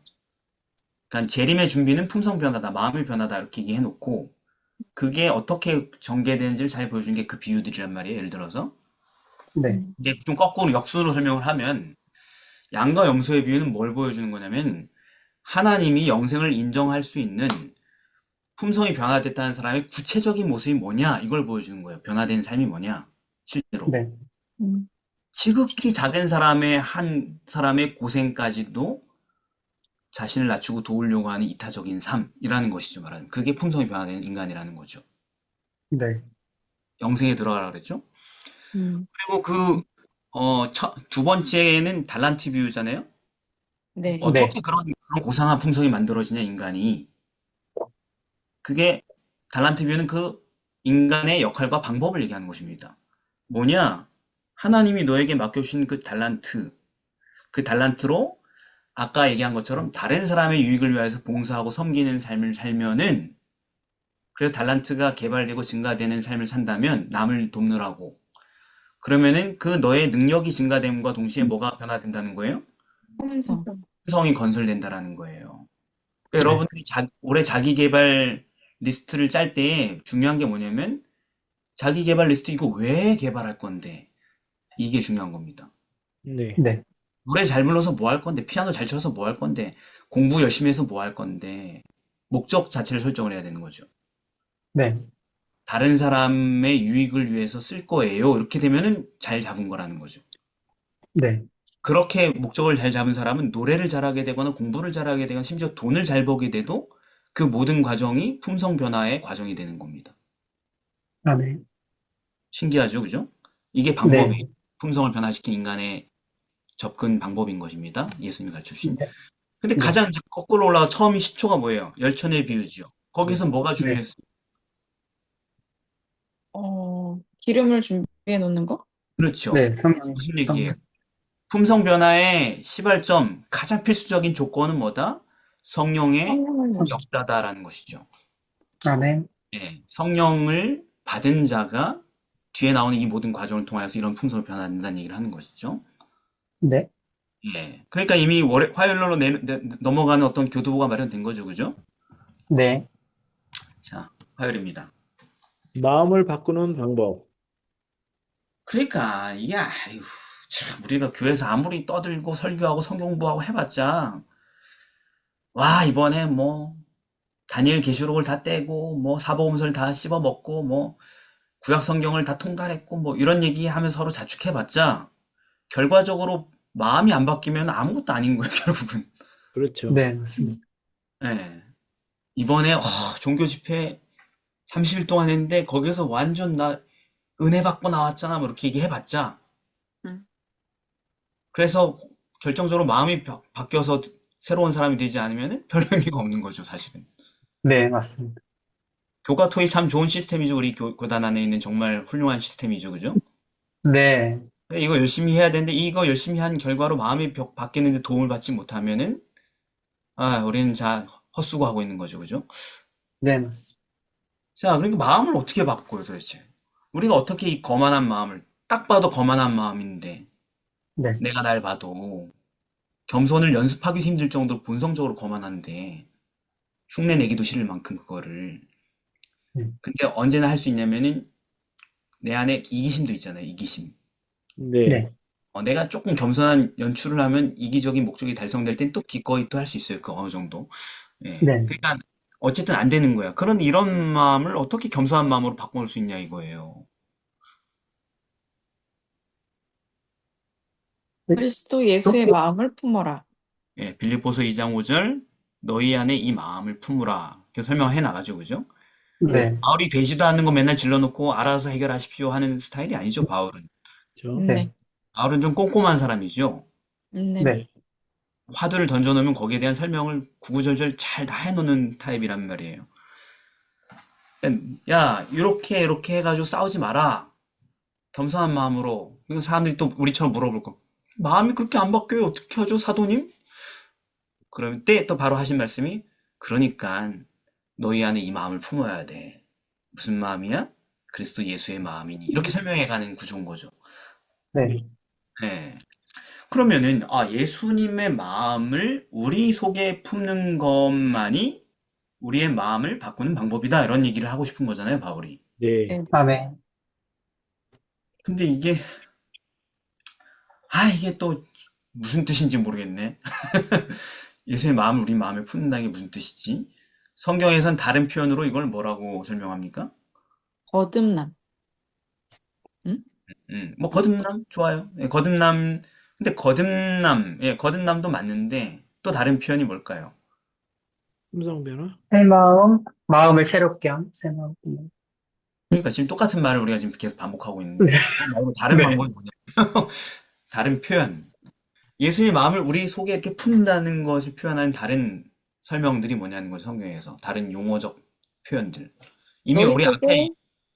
그러니까 재림의 준비는 품성 변화다, 마음의 변화다 이렇게 얘기해 놓고 그게 어떻게 전개되는지를 잘 보여주는 게 그 비유들이란 말이에요. 예를 들어서. 네, 음, 근데 좀 거꾸로 역순으로 설명을 하면 양과 염소의 비유는 뭘 보여주는 거냐면 하나님이 영생을 인정할 수 있는 품성이 변화됐다는 사람의 구체적인 모습이 뭐냐 이걸 보여주는 거예요. 변화된 삶이 뭐냐 실제로. 네, 음, 지극히 작은 사람의 한 사람의 고생까지도 자신을 낮추고 도우려고 하는 이타적인 삶이라는 것이죠. 말하는 그게 품성이 변화된 인간이라는 거죠. 네, 영생에 들어가라 그랬죠. 음, 그리고 두 번째는 달란트 비유잖아요. 네. 네, 어떻게 그런 고상한 품성이 만들어지냐, 인간이. 그게, 달란트 비유는 그 인간의 역할과 방법을 얘기하는 것입니다. 뭐냐? 하나님이 너에게 맡겨주신 그 달란트로 아까 얘기한 것처럼 다른 사람의 유익을 위해서 봉사하고 섬기는 삶을 살면은, 그래서 달란트가 개발되고 증가되는 삶을 산다면 남을 돕느라고. 그러면은 그 너의 능력이 증가됨과 동시에 뭐가 변화된다는 거예요? 품성. 품성이 건설된다라는 거예요. 그러니까 네, 여러분들이 올해 자기 개발 리스트를 짤 때 중요한 게 뭐냐면 자기 개발 리스트 이거 왜 개발할 건데 이게 중요한 겁니다. 네. 네, 노래 잘 불러서 뭐 할 건데 피아노 잘 쳐서 뭐 할 건데 공부 열심히 해서 뭐 할 건데 목적 자체를 설정을 해야 되는 거죠. 네, 다른 사람의 유익을 위해서 쓸 거예요. 이렇게 되면은 잘 잡은 거라는 거죠. 네, 그렇게 목적을 잘 잡은 사람은 노래를 잘하게 되거나 공부를 잘하게 되거나 심지어 돈을 잘 벌게 돼도 그 모든 과정이 품성 변화의 과정이 되는 겁니다. 아멘. 신기하죠, 그죠? 이게 네, 방법이 품성을 변화시킨 인간의 접근 방법인 것입니다. 예수님이 가르쳐 주신. 네, 근데 네, 가장 거꾸로 올라가 처음이 10초가 뭐예요? 열천의 비유지요. 거기서 뭐가 네, 중요했어요? 기름을 준비해 놓는 거? 그렇죠. 네, 성령, 무슨 얘기예요? 성령. 품성 변화의 시발점, 가장 필수적인 조건은 뭐다? 성령의 성령을 모시. 성, 역사다라는 것이죠. 아멘. 예, 성령을 받은 자가 뒤에 나오는 이 모든 과정을 통해서 이런 품성을 변화한다는 얘기를 하는 것이죠. 네, 예. 그러니까 이미 화요일로 넘어가는 어떤 교두보가 마련된 거죠. 그죠? 네, 자, 화요일입니다. 마음을 바꾸는 방법. 그러니까 이게 아유, 참 우리가 교회에서 아무리 떠들고 설교하고 성경 공부하고 해봤자 와 이번에 뭐 다니엘 계시록을 다 떼고 뭐 사복음서를 다 씹어 먹고 뭐 구약 성경을 다 통달했고 뭐 이런 얘기하면서 서로 자축해봤자 결과적으로 마음이 안 바뀌면 아무것도 아닌 거예요 결국은. 그렇죠. 네, 맞습니다. 예. 이번에 종교 집회 30일 동안 했는데 거기서 완전 나 은혜 받고 나왔잖아 뭐 이렇게 얘기해봤자 음. 그래서 결정적으로 마음이 바뀌어서 새로운 사람이 되지 않으면 별 의미가 없는 거죠 사실은. 네, 맞습니다. 교과토이 참 좋은 시스템이죠. 우리 교단 안에 있는 정말 훌륭한 시스템이죠. 그죠? 네, 그러니까 이거 열심히 해야 되는데 이거 열심히 한 결과로 마음이 바뀌는데 도움을 받지 못하면은 우리는 헛수고하고 있는 거죠. 그죠? 네, 맞습니다. 자, 그러니까 마음을 어떻게 바꿔요, 도대체? 우리가 어떻게 이 거만한 마음을, 딱 봐도 거만한 마음인데, 네, 내가 날 봐도 겸손을 연습하기 힘들 정도로 본성적으로 거만한데, 흉내 내기도 싫을 만큼 그거를. 네, 근데 언제나 할 수 있냐면은, 내 안에 이기심도 있잖아요, 이기심. 네. 네, 내가 조금 겸손한 연출을 하면 이기적인 목적이 달성될 땐 또 기꺼이 또 할 수 있어요, 그 어느 정도. 예. 네. 그러니까, 어쨌든 안 되는 거야. 이런 마음을 어떻게 겸손한 마음으로 바꿔올 수 있냐, 이거예요. 그리스도 예수의 그렇게, 마음을 품어라. 예, 빌립보서 2장 5절 너희 안에 이 마음을 품으라. 이렇게 설명해 나가죠. 그죠? 네. 네, 바울이 되지도 않는 거 맨날 질러놓고 알아서 해결하십시오 하는 스타일이 아니죠, 바울은. 그렇죠. 네, 네, 바울은 좀 꼼꼼한 사람이죠. 네. 네, 화두를 던져놓으면 거기에 대한 설명을 구구절절 잘 다 해놓는 타입이란 말이에요. 야, 이렇게 해가지고 싸우지 마라. 겸손한 마음으로. 그리고 사람들이 또 우리처럼 물어볼 거. 마음이 그렇게 안 바뀌어요. 어떻게 하죠, 사도님? 그럼 때 또 바로 하신 말씀이 그러니까 너희 안에 이 마음을 품어야 돼. 무슨 마음이야? 그리스도 예수의 마음이니. 이렇게 설명해 가는 구조인 거죠. 네. 네. 그러면은, 예수님의 마음을 우리 속에 품는 것만이 우리의 마음을 바꾸는 방법이다. 이런 얘기를 하고 싶은 거잖아요, 바울이. 네. 네. 아멘. 근데 이게 또 무슨 뜻인지 모르겠네. 예수의 마음을 우리 마음에 품는다는 게 무슨 뜻이지? 성경에선 다른 표현으로 이걸 뭐라고 설명합니까? 거듭남. 응? 뭐 거듭남 좋아요. 예, 거듭남. 근데 거듭남도 맞는데 또 다른 표현이 뭘까요? 음성 변화? 새 마음, 마음을 새롭게 함, 새 마음. 그러니까 지금 똑같은 말을 우리가 지금 계속 반복하고 네, 있는데 그거 말고 다른 네, 방법이 뭐냐? 다른 표현. 예수의 마음을 우리 속에 이렇게 품는다는 것을 표현하는 다른 설명들이 뭐냐는 거죠, 성경에서. 다른 용어적 표현들. 이미 너희 우리 속에 앞에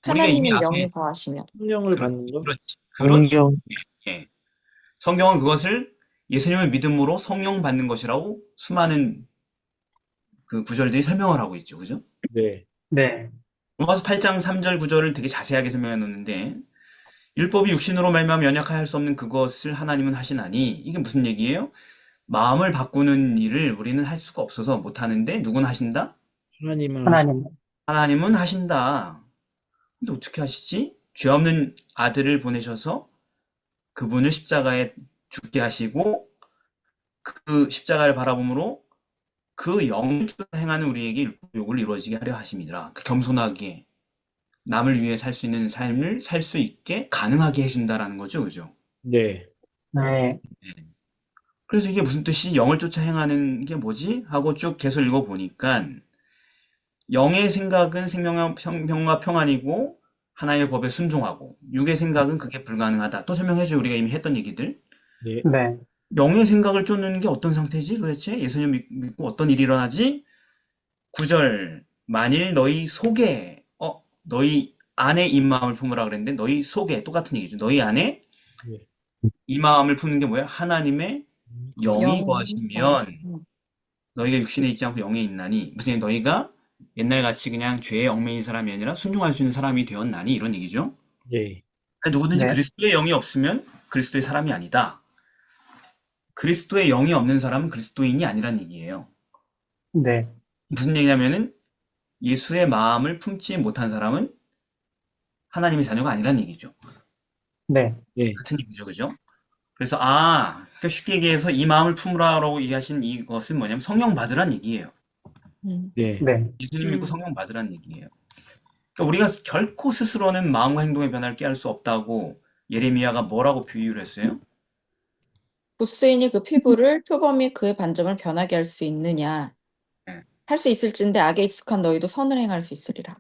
우리가 이미 하나님의 앞에 영이 거하시면. 성령을 그렇지, 받는 거? 그렇지, 그렇지. 성경, 예. 성경은 그것을 예수님을 믿음으로 성령 받는 것이라고 수많은 그 구절들이 설명을 하고 있죠. 그죠? 네. 네, 로마서 8장 3절 구절을 되게 자세하게 설명해 놓는데 율법이 육신으로 말미암아 연약할 수 없는 그것을 하나님은 하시나니 이게 무슨 얘기예요? 마음을 바꾸는 일을 우리는 할 수가 없어서 못 하는데 누구는 하신다? 하나님은 하나님. 하나님은 하신다. 근데 어떻게 하시지? 죄 없는 아들을 보내셔서 그분을 십자가에 죽게 하시고 그 십자가를 바라봄으로 그 영을 행하는 우리에게 율법을 이루어지게 하려 하심이라. 그 겸손하게 남을 위해 살 수 있는 삶을 살 수 있게 가능하게 해준다라는 거죠, 그죠? 네. 네, 그래서 이게 무슨 뜻이 영을 쫓아 행하는 게 뭐지? 하고 쭉 계속 읽어보니까 영의 생각은 생명과 평안이고 하나님의 법에 순종하고 육의 생각은 그게 불가능하다. 또 설명해줘요. 우리가 이미 했던 얘기들. 네. 네, 영의 생각을 쫓는 게 어떤 상태지 도대체? 예수님 믿고 어떤 일이 일어나지? 9절 만일 너희 속에 너희 안에 이 마음을 품으라 그랬는데 너희 속에 똑같은 얘기죠. 너희 안에 네. 이 마음을 품는 게 뭐야? 하나님의 영이 영이 거하시면 거하시면. 너희가 육신에 있지 않고 영에 있나니 무슨 너희가 옛날같이 그냥 죄에 얽매인 사람이 아니라 순종할 수 있는 사람이 되었나니 이런 얘기죠. 네. 그러니까 누구든지 네, 그리스도의 영이 없으면 그리스도의 사람이 아니다. 그리스도의 영이 없는 사람은 그리스도인이 아니란 얘기예요. 네, 무슨 얘기냐면은 예수의 마음을 품지 못한 사람은 하나님의 자녀가 아니란 얘기죠. 네, 네. 같은 얘기죠, 그죠? 그래서 그러니까 쉽게 얘기해서 이 마음을 품으라고 얘기하신 이것은 뭐냐면 성령 받으란 얘기예요. 음. 네. 네, 예수님 믿고 음. 성령 받으란 얘기예요. 그러니까 우리가 결코 스스로는 마음과 행동의 변화를 깨할 수 없다고 예레미야가 뭐라고 비유를 했어요? 부스인이 그 피부를 표범이 그의 반점을 변하게 할 수 있느냐? 예. 할 수 있을진데 악에 익숙한 너희도 선을 행할 수 있으리라.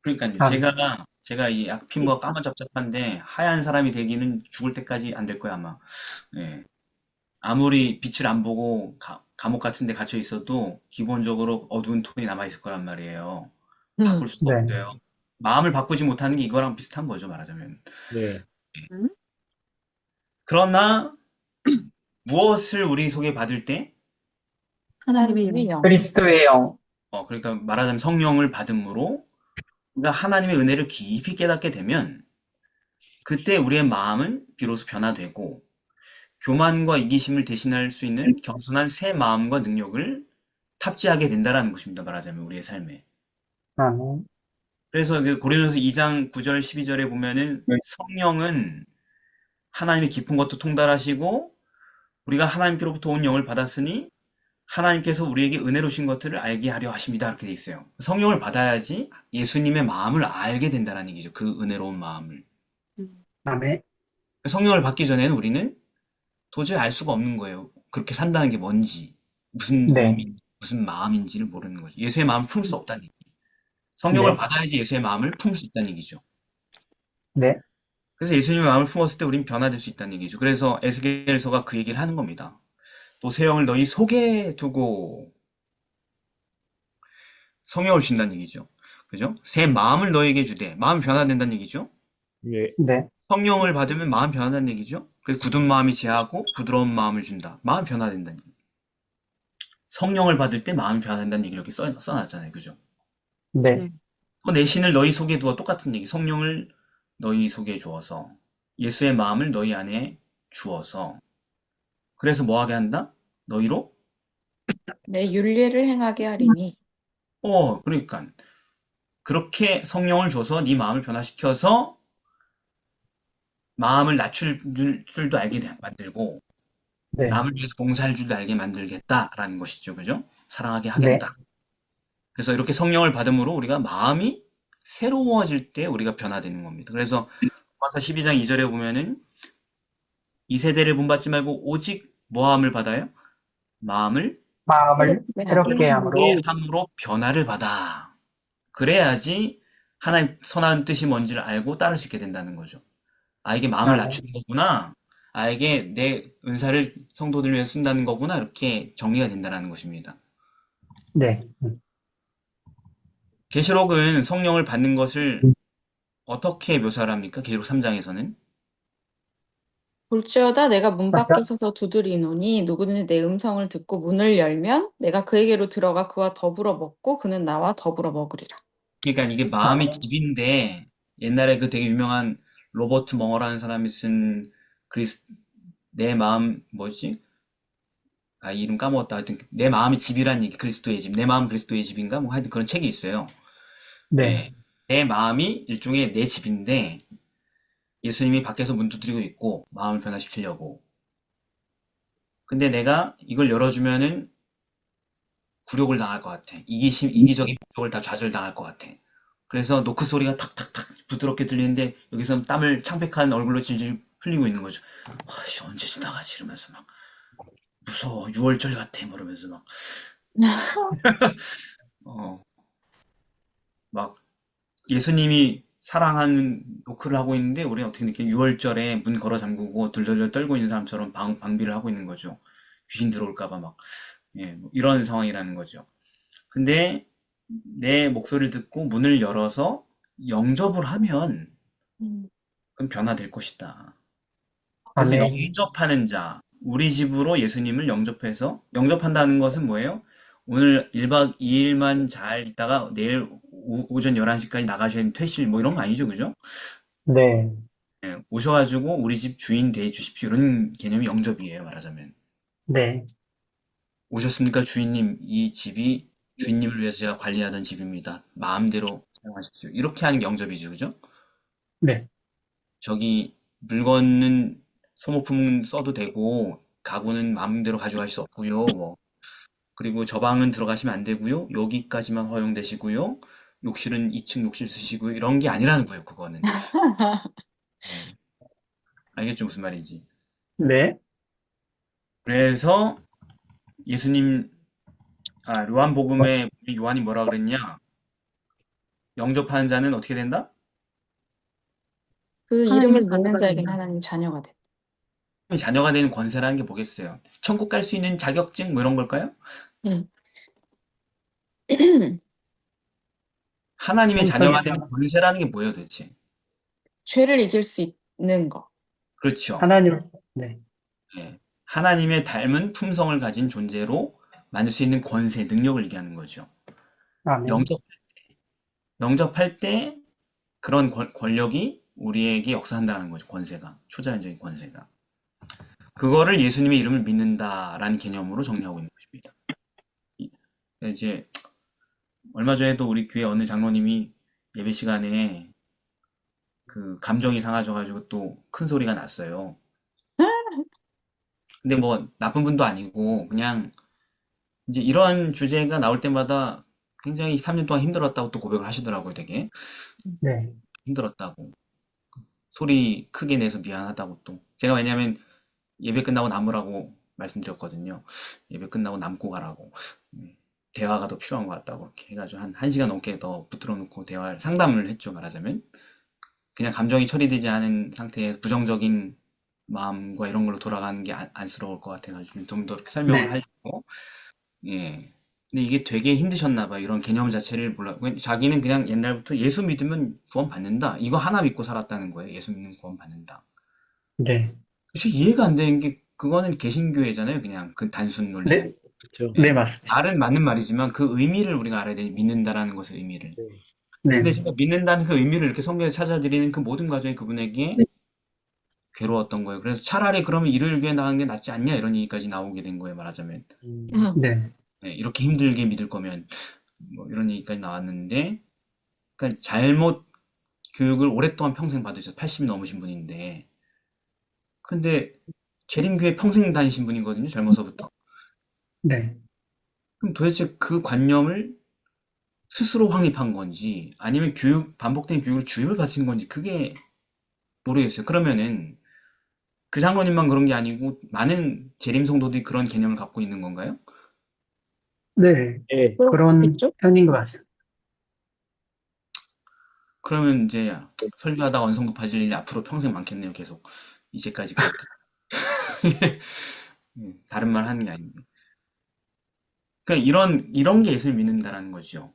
그러니까요. 아멘. 제가 이 피부가 까무잡잡한데 하얀 사람이 되기는 죽을 때까지 안 될 거야, 아마. 예. 아무리 빛을 안 보고 감옥 같은 데 갇혀 있어도 기본적으로 어두운 톤이 남아 있을 거란 말이에요. 바꿀 수가 네. 없어요. 마음을 바꾸지 못하는 게 이거랑 비슷한 거죠, 말하자면. 네. 음? 그러나 무엇을 우리 속에 받을 때, 하나님의 영. 그리스도의 영. 그러니까 말하자면 성령을 받음으로 우리가 하나님의 은혜를 깊이 깨닫게 되면 그때 우리의 마음은 비로소 변화되고 교만과 이기심을 대신할 수 있는 겸손한 새 마음과 능력을 탑재하게 된다라는 것입니다. 말하자면 우리의 삶에. 아멘. 그래서 그 고린도서 2장 9절 12절에 보면은 네. 성령은 하나님의 깊은 것도 통달하시고 우리가 하나님께로부터 온 영을 받았으니 하나님께서 우리에게 은혜로 신 것들을 알게 하려 하십니다. 이렇게 돼 있어요. 성령을 받아야지 예수님의 마음을 알게 된다는 얘기죠. 그 은혜로운 마음을. 아멘. 성령을 받기 전에는 우리는 도저히 알 수가 없는 거예요. 그렇게 산다는 게 뭔지, 무슨 네. 의미, 무슨 마음인지를 모르는 거죠. 예수의 마음을 품을 수 없다는 얘기. 성령을 네. 받아야지 예수의 마음을 품을 수 있다는 얘기죠. 네. 그래서 예수님의 마음을 품었을 때 우린 변화될 수 있다는 얘기죠. 그래서 에스겔서가 그 얘기를 하는 겁니다. 또 새 영을 너희 속에 두고 성령을 주신다는 얘기죠. 그죠? 새 마음을 너에게 주되 마음이 변화된다는 얘기죠. 네. 네. 성령을 받으면 마음 변화된다는 얘기죠. 그래서 굳은 마음이 제하고 부드러운 마음을 준다. 마음 변화된다는 얘기. 성령을 받을 때 마음이 변화된다는 얘기를 이렇게 써놨잖아요. 그죠? 네. 네. 또 내 신을 너희 속에 두어 똑같은 얘기. 성령을 너희 속에 주어서 예수의 마음을 너희 안에 주어서 그래서 뭐 하게 한다? 너희로? 내 윤례를 행하게 하리니. 그러니까 그렇게 성령을 줘서 네 마음을 변화시켜서 마음을 낮출 줄도 알게 만들고 네. 남을 위해서 봉사할 줄도 알게 만들겠다라는 것이죠. 그죠? 사랑하게 네. 하겠다. 그래서 이렇게 성령을 받음으로 우리가 마음이 새로워질 때 우리가 변화되는 겁니다. 그래서 로마서 12장 2절에 보면은 이 세대를 본받지 말고 오직 뭐함을 받아요? 마음을 마음을 새롭게 새롭게 함으로. 새롭게 함으로 변화를 받아. 그래야지 하나님 선한 뜻이 뭔지를 알고 따를 수 있게 된다는 거죠. 아, 이게 마음을 아멘. 낮추는 거구나. 아, 이게 내 은사를 성도들 위해 쓴다는 거구나. 이렇게 정리가 된다는 것입니다. 네. 계시록은 성령을 받는 것을 어떻게 묘사를 합니까? 계시록 3장에서는. 볼지어다 내가 문 밖에 맞죠? 서서 두드리노니 누구든지 내 음성을 듣고 문을 열면 내가 그에게로 들어가 그와 더불어 먹고 그는 나와 더불어 먹으리라. 그러니까 이게 마음이 집인데 옛날에 그 되게 유명한 로버트 멍어라는 사람이 쓴 그리스 내 마음 뭐지? 아, 이름 까먹었다. 하여튼 내 마음이 집이란 얘기, 그리스도의 집. 내 마음 그리스도의 집인가? 뭐 하여튼 그런 책이 있어요. 네. 예. 내 마음이 일종의 내 집인데 예수님이 밖에서 문 두드리고 있고 마음을 변화시키려고. 근데 내가 이걸 열어주면은 굴욕을 당할 것 같아. 이기적인 공격을 다 좌절당할 것 같아. 그래서 노크 소리가 탁탁탁 부드럽게 들리는데 여기서 땀을 창백한 얼굴로 질질 흘리고 있는 거죠. 아씨 언제 지나가지 이러면서 막 무서워 6월절 같아 뭐 이러면서 어, 막 예수님이 사랑하는 노크를 하고 있는데 우리는 어떻게 느끼냐 6월절에 문 걸어 잠그고 들들들 떨고 있는 사람처럼 방비를 하고 있는 거죠. 귀신 들어올까 봐 막 뭐 이런 상황이라는 거죠. 근데 내 목소리를 듣고 문을 열어서 영접을 하면 음. 그럼 변화될 것이다. 그래서 아멘. 영접하는 자, 우리 집으로 예수님을 영접해서 영접한다는 것은 뭐예요? 오늘 1박 2일만 잘 있다가 내일 오전 11시까지 나가셔야 되는 퇴실 뭐 이런 거 아니죠, 그죠? 네. 예, 오셔가지고 우리 집 주인 돼 주십시오. 이런 개념이 영접이에요, 말하자면. 네. 오셨습니까, 주인님? 이 집이 주인님을 위해서 제가 관리하던 집입니다. 마음대로 사용하십시오. 이렇게 하는 게 영접이죠, 그죠? 네. 저기 물건은 소모품은 써도 되고 가구는 마음대로 가져갈 수 없고요. 뭐 그리고 저 방은 들어가시면 안 되고요. 여기까지만 허용되시고요. 욕실은 2층 욕실 쓰시고요. 이런 게 아니라는 거예요, 그거는. 네. 알겠죠, 무슨 말인지. 네. 그래서 예수님, 요한복음에 요한이 뭐라 그랬냐? 영접하는 자는 어떻게 된다? 그 하나님의 이름을 자녀가 믿는 자에게는 된다. 하나님의 자녀가 된다. 자녀가 되는 권세라는 게 뭐겠어요? 천국 갈 수 있는 자격증 뭐 이런 걸까요? 음. 하나님의 자녀가 되는 품성에서 권세라는 게 뭐예요, 도대체? 죄를 이길 수 있는 거. 그렇죠. 하나님, 네, 예. 하나님의 닮은 품성을 가진 존재로 만들 수 있는 권세, 능력을 얘기하는 거죠. 아멘, 영접, 영접할 때 그런 권력이 우리에게 역사한다는 거죠, 권세가. 초자연적인 권세가. 그거를 예수님의 이름을 믿는다라는 개념으로 정리하고 있는 것입니다. 이- 이제 얼마 전에도 우리 교회 어느 장로님이 예배 시간에 그 감정이 상하셔가지고 또 큰 소리가 났어요. 근데 뭐 나쁜 분도 아니고 그냥 이제 이런 주제가 나올 때마다 굉장히 3년 동안 힘들었다고 또 고백을 하시더라고요, 되게. 네, 힘들었다고. 소리 크게 내서 미안하다고 또. 제가 왜냐면 예배 끝나고 남으라고 말씀드렸거든요. 예배 끝나고 남고 가라고. 네. 대화가 더 필요한 것 같다고 이렇게 해가지고 한 1시간 넘게 더 붙들어 놓고 대화를 상담을 했죠, 말하자면. 그냥 감정이 처리되지 않은 상태에 부정적인 마음과 이런 걸로 돌아가는 게 안쓰러울 것 같아가지고 좀 더 이렇게 설명을 네, 하려고. 예. 근데 이게 되게 힘드셨나 봐요. 이런 개념 자체를 몰라. 자기는 그냥 옛날부터 예수 믿으면 구원 받는다. 이거 하나 믿고 살았다는 거예요. 예수 믿으면 구원 받는다. 네, 사실 이해가 안 되는 게 그거는 개신교회잖아요. 그냥 그 단순 논리는. 네, 그렇죠. 네, 예. 맞습니다. 말은 맞는 말이지만 그 의미를 우리가 알아야 돼. 믿는다라는 것의 의미를. 네. 근데 네, 제가 믿는다는 그 의미를 이렇게 성경에 찾아드리는 그 모든 과정이 그분에게 괴로웠던 거예요. 그래서 차라리 그러면 일을 위해 나가는 게 낫지 않냐 이런 얘기까지 나오게 된 거예요. 말하자면. 음, 네, 예, 이렇게 힘들게 믿을 거면 뭐 이런 얘기까지 나왔는데 그러니까 잘못 교육을 오랫동안 평생 받으셔서 80이 넘으신 분인데 근데 재림교회 평생 다니신 분이거든요. 젊어서부터. 네, 그럼 도대체 그 관념을 스스로 확립한 건지 아니면 반복된 교육으로 주입을 받친 건지 그게 모르겠어요. 그러면은 그 장로님만 그런 게 아니고 많은 재림 성도들이 그런 개념을 갖고 있는 건가요? 네, 예, 그런 그렇겠죠? 편인 것 같습니다. 그러면 이제 설교하다가 언성 높아질 일이 앞으로 평생 많겠네요. 계속 이제까지 그랬듯. 다른 말 하는 게 아닌데. 그러니까 이런 게 예수를 믿는다라는 거죠.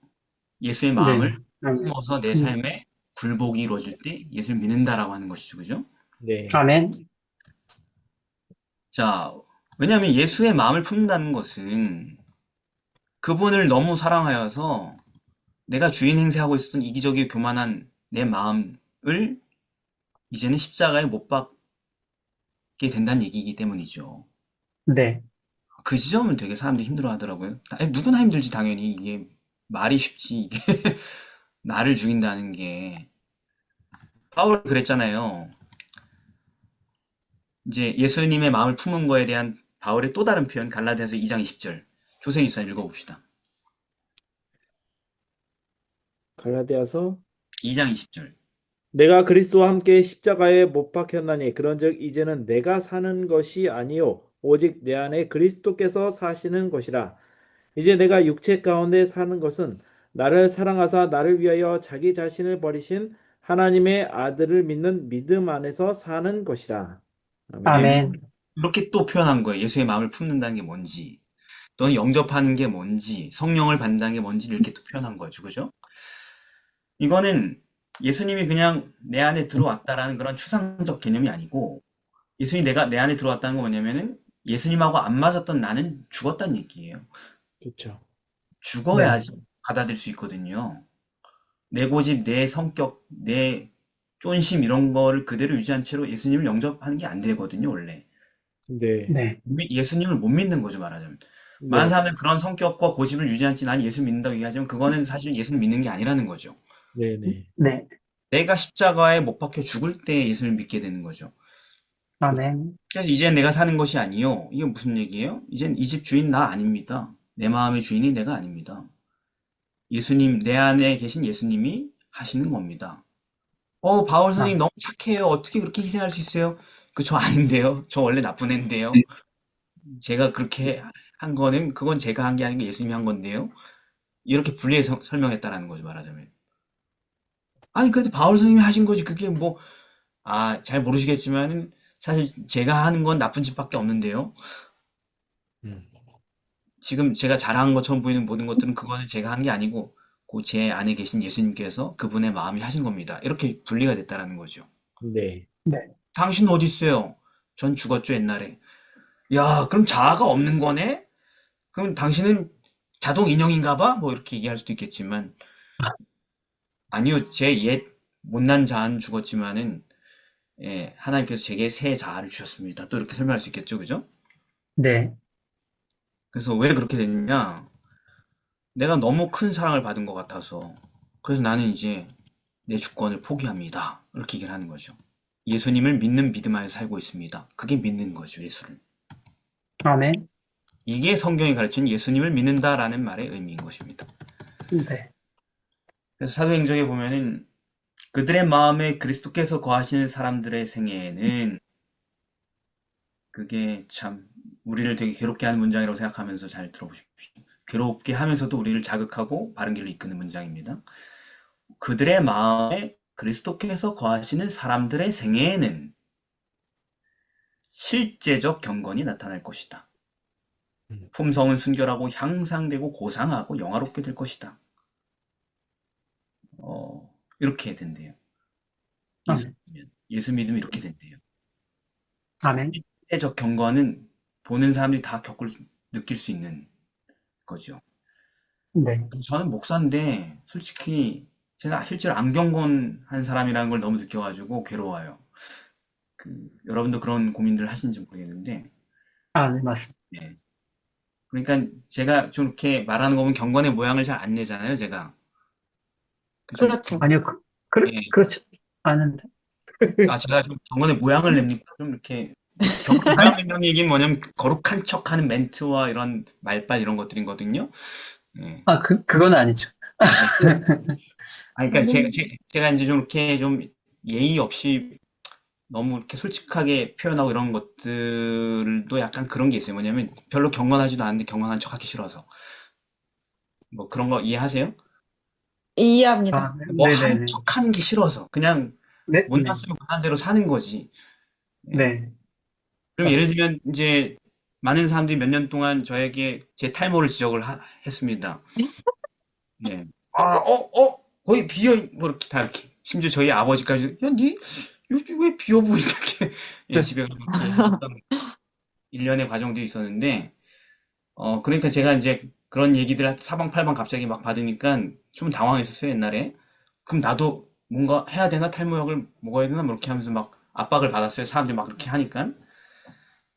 예수의 네, 마음을 품어서 내 삶에 굴복이 이루어질 때 예수를 믿는다라고 하는 것이죠. 그죠? 네, 아멘, 자, 왜냐하면 예수의 마음을 품는다는 것은 그분을 너무 사랑하여서 내가 주인 행세하고 있었던 이기적이고 교만한 내 마음을 이제는 십자가에 못 박게 된다는 얘기이기 때문이죠. 네, 그 지점은 되게 사람들이 힘들어 하더라고요. 아니, 누구나 힘들지, 당연히. 이게 말이 쉽지. 이게 나를 죽인다는 게. 바울이 그랬잖아요. 이제 예수님의 마음을 품은 거에 대한 바울의 또 다른 표현, 갈라디아서 2장 20절. 교생이사 읽어봅시다. 갈라디아서 2장 20절. 내가 그리스도와 함께 십자가에 못 박혔나니 그런즉 이제는 내가 사는 것이 아니요 오직 내 안에 그리스도께서 사시는 것이라. 이제 내가 육체 가운데 사는 것은 나를 사랑하사 나를 위하여 자기 자신을 버리신 하나님의 아들을 믿는 믿음 안에서 사는 것이라. 아멘. 예, 아멘, 이렇게 또 표현한 거예요. 예수의 마음을 품는다는 게 뭔지, 또는 영접하는 게 뭔지, 성령을 받는다는 게 뭔지를 이렇게 또 표현한 거죠. 그죠? 이거는 예수님이 그냥 내 안에 들어왔다라는 그런 추상적 개념이 아니고, 예수님이 내 안에 들어왔다는 건 뭐냐면은, 예수님하고 안 맞았던 나는 죽었다는 얘기예요. 그렇죠. 네, 죽어야지 받아들일 수 있거든요. 내 고집, 내 성격, 내 쫀심 이런 거를 그대로 유지한 채로 예수님을 영접하는 게 안 되거든요, 원래. 네, 네, 예수님을 못 믿는 거죠, 말하자면. 많은 네, 사람들은 그런 성격과 고집을 유지한 채 난 예수 믿는다고 얘기하지만 그거는 사실 예수를 믿는 게 아니라는 거죠. 네, 네. 네, 내가 십자가에 못 박혀 죽을 때 예수를 믿게 되는 거죠. 아멘, 그래서 이제 내가 사는 것이 아니요. 이게 무슨 얘기예요? 이젠 이 집 주인 나 아닙니다. 내 마음의 주인이 내가 아닙니다. 예수님, 내 안에 계신 예수님이 하시는 겁니다. 바울 아, 선생님 너무 착해요. 어떻게 그렇게 희생할 수 있어요? 그 저 아닌데요. 저 원래 나쁜 애인데요. 제가 그렇게 한 거는 그건 제가 한 게 아니고 예수님이 한 건데요. 이렇게 분리해서 설명했다라는 거죠, 말하자면. 아니, 그래도 바울 선생님이 하신 거지. 그게 뭐, 잘 모르시겠지만은 사실 제가 하는 건 나쁜 짓밖에 없는데요. 음, 지금 제가 잘한 것처럼 보이는 모든 것들은 그거는 제가 한 게 아니고 그 제 안에 계신 예수님께서 그분의 마음이 하신 겁니다. 이렇게 분리가 됐다라는 거죠. 네. 네. 당신 어디 있어요? 전 죽었죠, 옛날에. 야, 그럼 자아가 없는 거네? 그럼 당신은 자동 인형인가 봐? 뭐 이렇게 얘기할 수도 있겠지만, 아니요, 제 옛 못난 자아는 죽었지만은, 예, 하나님께서 제게 새 자아를 주셨습니다. 또 이렇게 설명할 수 있겠죠, 그죠? 네. 그래서 왜 그렇게 됐냐? 내가 너무 큰 사랑을 받은 것 같아서. 그래서 나는 이제 내 주권을 포기합니다. 이렇게 얘기를 하는 거죠. 예수님을 믿는 믿음 안에 살고 있습니다. 그게 믿는 거죠, 예수를. 아멘. 이게 성경이 가르치는 예수님을 믿는다라는 말의 의미인 것입니다. 네. 그래서 사도행전에 보면은 그들의 마음에 그리스도께서 거하시는 사람들의 생애에는 그게 참 우리를 되게 괴롭게 하는 문장이라고 생각하면서 잘 들어보십시오. 괴롭게 하면서도 우리를 자극하고 바른 길로 이끄는 문장입니다. 그들의 마음에 그리스도께서 거하시는 사람들의 생애에는 실제적 경건이 나타날 것이다. 품성은 순결하고 향상되고 고상하고 영화롭게 될 것이다. 이렇게 된대요. 예수 아멘. 믿으면. 예수 믿으면 이렇게 된대요. 아멘. 실제적 경건은 보는 사람들이 다 느낄 수 있는 거죠. 네. 저는 목사인데 솔직히 제가 실제로 안경건한 사람이라는 걸 너무 느껴가지고 괴로워요. 여러분도 그런 고민들 하시는지 모르겠는데, 네, 맞습니다. 예. 그러니까 제가 좀 이렇게 말하는 거 보면 경건의 모양을 잘 안 내잖아요, 제가. 좀, 그렇죠. 아니요, 예. 그렇죠. 아는데. 제가 좀 경건의 모양을 냅니까? 좀 이렇게, 경건의 모양 낸다는 얘기는 뭐냐면 거룩한 척하는 멘트와 이런 말빨 이런 것들이거든요. 예. 그건 아니죠. 그러니까 제가 이제 좀 이렇게 좀 예의 없이 너무 이렇게 솔직하게 표현하고 이런 것들도 약간 그런 게 있어요. 뭐냐면 별로 경건하지도 않은데 경건한 척하기 싫어서. 뭐 그런 거 이해하세요? 이해합니다. 뭐 하는 네네네. 척하는 게 싫어서 그냥 네, 네, 못났으면 못한 대로 사는 거지. 예. 네. 그럼 예를 들면 이제 많은 사람들이 몇 년 동안 저에게 제 탈모를 지적을 했습니다. 예. 거의 비어, 뭐 이렇게 다 이렇게. 심지어 저희 아버지까지, 야, 니 요즘 왜 비어 보이냐, 이렇게. 예, 집에 가서 이렇게 했던 일련의 과정들이 있었는데, 그러니까 제가 이제 그런 얘기들 사방팔방 갑자기 막 받으니까 좀 당황했었어요, 옛날에. 그럼 나도 뭔가 해야 되나? 탈모약을 먹어야 되나? 뭐 이렇게 하면서 막 압박을 받았어요. 사람들이 막 그렇게 하니까.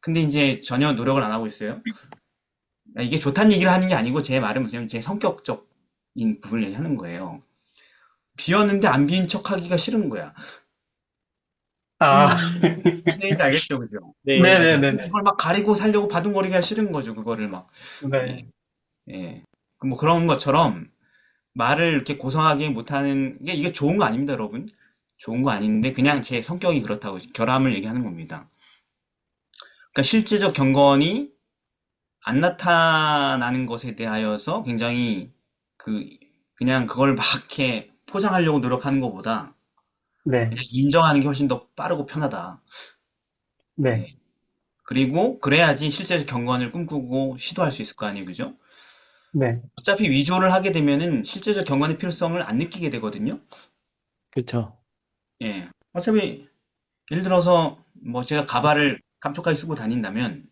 근데 이제 전혀 노력을 안 하고 있어요. 이게 좋다는 얘기를 하는 게 아니고 제 말은 무슨 제 성격적인 부분을 얘기하는 거예요. 비었는데 안 비인 척 하기가 싫은 거야. 무슨 얘기인지 알겠죠, 그죠? 네. 네네네. 이걸 막 가리고 살려고 바둥거리기가 싫은 거죠, 그거를 막. 네. 예. 뭐 그런 것처럼 말을 이렇게 고상하게 못하는 게 이게 좋은 거 아닙니다, 여러분. 좋은 거 아닌데 그냥 제 성격이 그렇다고 결함을 얘기하는 겁니다. 그러니까 실제적 경건이 안 나타나는 것에 대하여서 굉장히 그냥 그걸 막 이렇게 포장하려고 노력하는 것보다 네. 그냥 인정하는 게 훨씬 더 빠르고 편하다. 네. 그리고 그래야지 실제적 경건을 꿈꾸고 시도할 수 있을 거 아니에요, 그죠? 네. 어차피 위조를 하게 되면은 실제적 경건의 필요성을 안 느끼게 되거든요. 그렇죠. 예. 어차피 예를 들어서 뭐 제가 가발을 깜짝까지 쓰고 다닌다면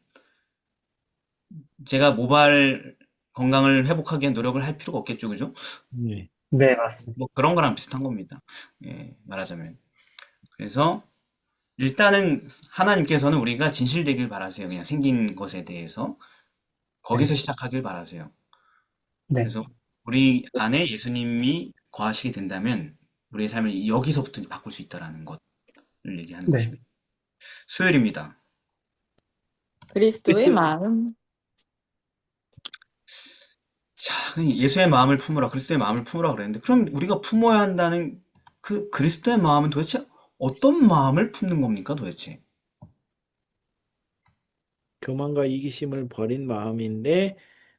제가 모발 건강을 회복하기 위한 노력을 할 필요가 없겠죠, 그죠? 네. 네, 맞습니다. 뭐 그런 거랑 비슷한 겁니다. 예, 말하자면. 그래서 일단은 하나님께서는 우리가 진실되길 바라세요. 그냥 생긴 것에 대해서. 거기서 시작하길 바라세요. 네. 그래서 우리 안에 예수님이 거하시게 된다면 우리의 삶을 여기서부터 바꿀 수 있다라는 것을 얘기하는 네. 것입니다. 수요일입니다. 그리스도의 마음. 자, 예수의 마음을 품으라, 그리스도의 마음을 품으라 그랬는데, 그럼 우리가 품어야 한다는 그 그리스도의 마음은 도대체 어떤 마음을 품는 겁니까, 도대체? 교만과 이기심을 버린 마음인데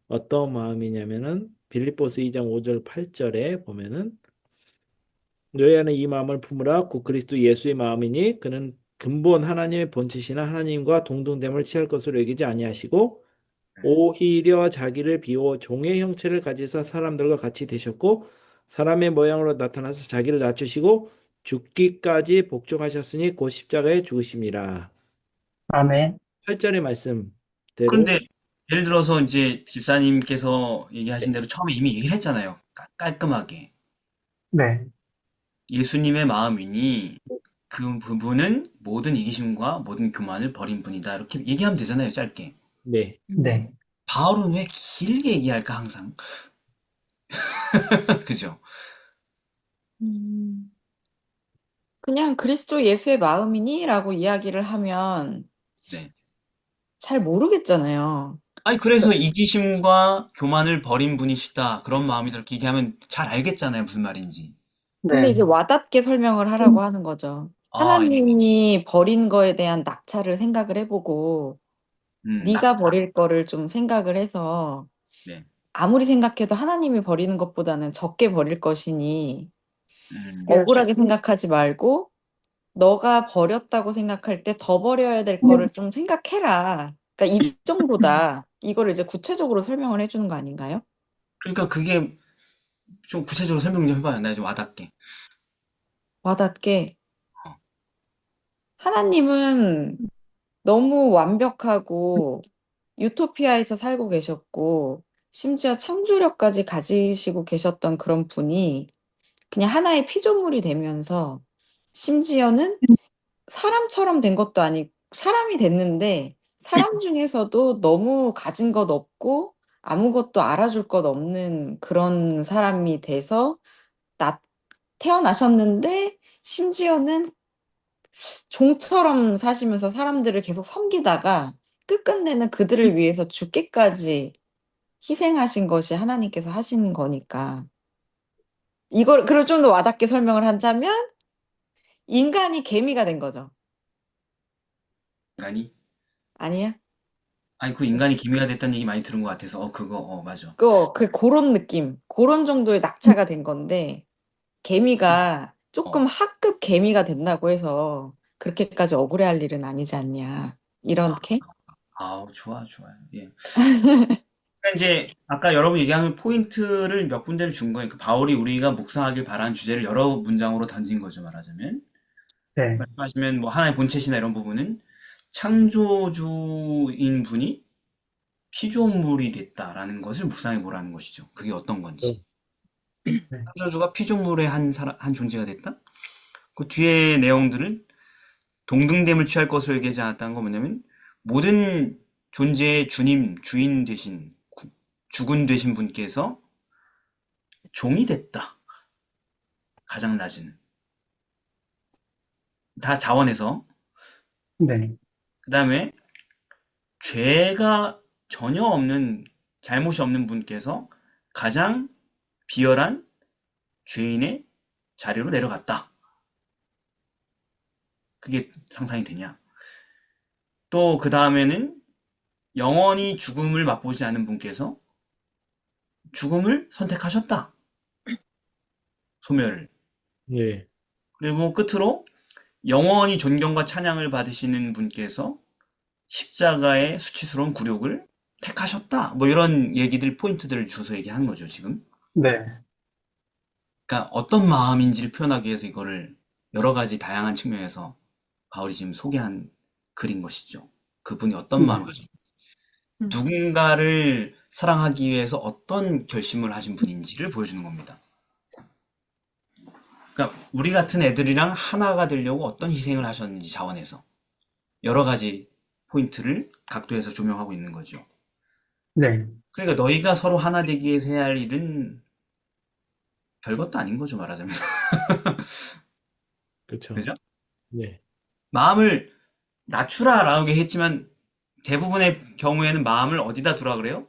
어떤 마음이냐면은 빌립보서 2장 5절 8절에 보면은 너희 안에 이 마음을 품으라 곧 그리스도 예수의 마음이니 그는 근본 하나님의 본체시나 하나님과 동등됨을 취할 것으로 여기지 아니하시고 오히려 자기를 비워 종의 형체를 가지사 사람들과 같이 되셨고 사람의 모양으로 나타나서 자기를 낮추시고 죽기까지 복종하셨으니 곧 십자가에 죽으심이라. 아멘. 8절의 말씀대로 그런데 예를 들어서 이제 집사님께서 얘기하신 네. 대로 처음에 이미 얘기를 했잖아요. 깔끔하게. 네. 예수님의 마음이니 그 부분은 모든 이기심과 모든 교만을 버린 분이다. 이렇게 얘기하면 되잖아요, 짧게. 네. 네. 바울은 왜 길게 얘기할까, 항상? 그죠? 음, 그냥 그리스도 예수의 마음이니라고 이야기를 하면 네. 잘 모르겠잖아요. 아니, 그래서 이기심과 교만을 버린 분이시다. 그런 마음이다. 이렇게 얘기하면 잘 알겠잖아요, 무슨 말인지. 근데 이제 네. 와닿게 설명을 하라고 하는 거죠. 아, 하나님이 버린 거에 대한 낙차를 생각을 해보고 네가 낙차. 버릴 거를 좀 생각을 해서 네. 아무리 생각해도 하나님이 버리는 것보다는 적게 버릴 것이니 음, 억울하게 생각하지 말고 너가 버렸다고 생각할 때 더 버려야 될 거를 좀 생각해라. 그러니까 이 정도다. 이거를 이제 구체적으로 설명을 해주는 거 아닌가요? 그러니까 그게 좀 구체적으로 설명 좀 해봐요. 나 좀 와닿게. 와닿게. 어, 하나님은 너무 완벽하고 유토피아에서 살고 계셨고 심지어 창조력까지 가지시고 계셨던 그런 분이 그냥 하나의 피조물이 되면서 심지어는 사람처럼 된 것도 아니고 사람이 됐는데 사람 중에서도 너무 가진 것 없고 아무것도 알아줄 것 없는 그런 사람이 돼서 나, 태어나셨는데 심지어는 종처럼 사시면서 사람들을 계속 섬기다가 끝끝내는 그들을 위해서 죽기까지 희생하신 것이 하나님께서 하신 거니까 이걸 그걸 좀 더 와닿게 설명을 하자면 인간이 개미가 된 거죠. 인간이? 아니야? 아니, 그 인간이 기미가 됐다는 얘기 많이 들은 것 같아서, 그거, 맞아. 그런 느낌, 그런 정도의 낙차가 된 건데, 개미가 어, 조금 하급 개미가 된다고 해서 그렇게까지 억울해할 일은 아니지 않냐. 이렇게? 아우, 좋아, 좋아요. 예. 그러니까 이제, 아까 여러분 얘기하는 포인트를 몇 군데를 준 거예요. 그 바울이 우리가 묵상하길 바라는 주제를 여러 문장으로 던진 거죠, 말하자면. 네. 말씀하시면, 뭐, 하나의 본체시나 이런 부분은 창조주인 분이 피조물이 됐다라는 것을 묵상해 보라는 것이죠. 그게 어떤 건지. 네. 창조주가 피조물의 한 존재가 됐다? 그 뒤에 내용들은 동등됨을 취할 것으로 얘기하지 않았다는 건 뭐냐면 모든 존재의 주님, 주인 되신 주군 되신 분께서 종이 됐다. 가장 낮은 다 자원에서 네. 그 다음에 죄가 전혀 없는 잘못이 없는 분께서 가장 비열한 죄인의 자리로 내려갔다. 그게 상상이 되냐? 또 그 다음에는 영원히 죽음을 맛보지 않은 분께서 죽음을 선택하셨다. 소멸을. 예. 그리고 끝으로 영원히 존경과 찬양을 받으시는 분께서 십자가의 수치스러운 굴욕을 택하셨다. 뭐 이런 얘기들, 포인트들을 주서 얘기하는 거죠, 지금. 네. 그러니까 어떤 마음인지를 표현하기 위해서 이거를 여러 가지 다양한 측면에서 바울이 지금 소개한 글인 것이죠. 그분이 어떤 마음을 가지고 누군가를 사랑하기 위해서 어떤 결심을 하신 분인지를 보여주는 겁니다. 그러니까 우리 같은 애들이랑 하나가 되려고 어떤 희생을 하셨는지 자원에서 여러 가지 포인트를 각도에서 조명하고 있는 거죠. 네. 그러니까 너희가 서로 하나 되기 위해서 해야 할 일은 별것도 아닌 거죠, 말하자면. 그렇죠. 그죠? 네. 마음을 낮추라라고 했지만 대부분의 경우에는 마음을 어디다 두라 그래요?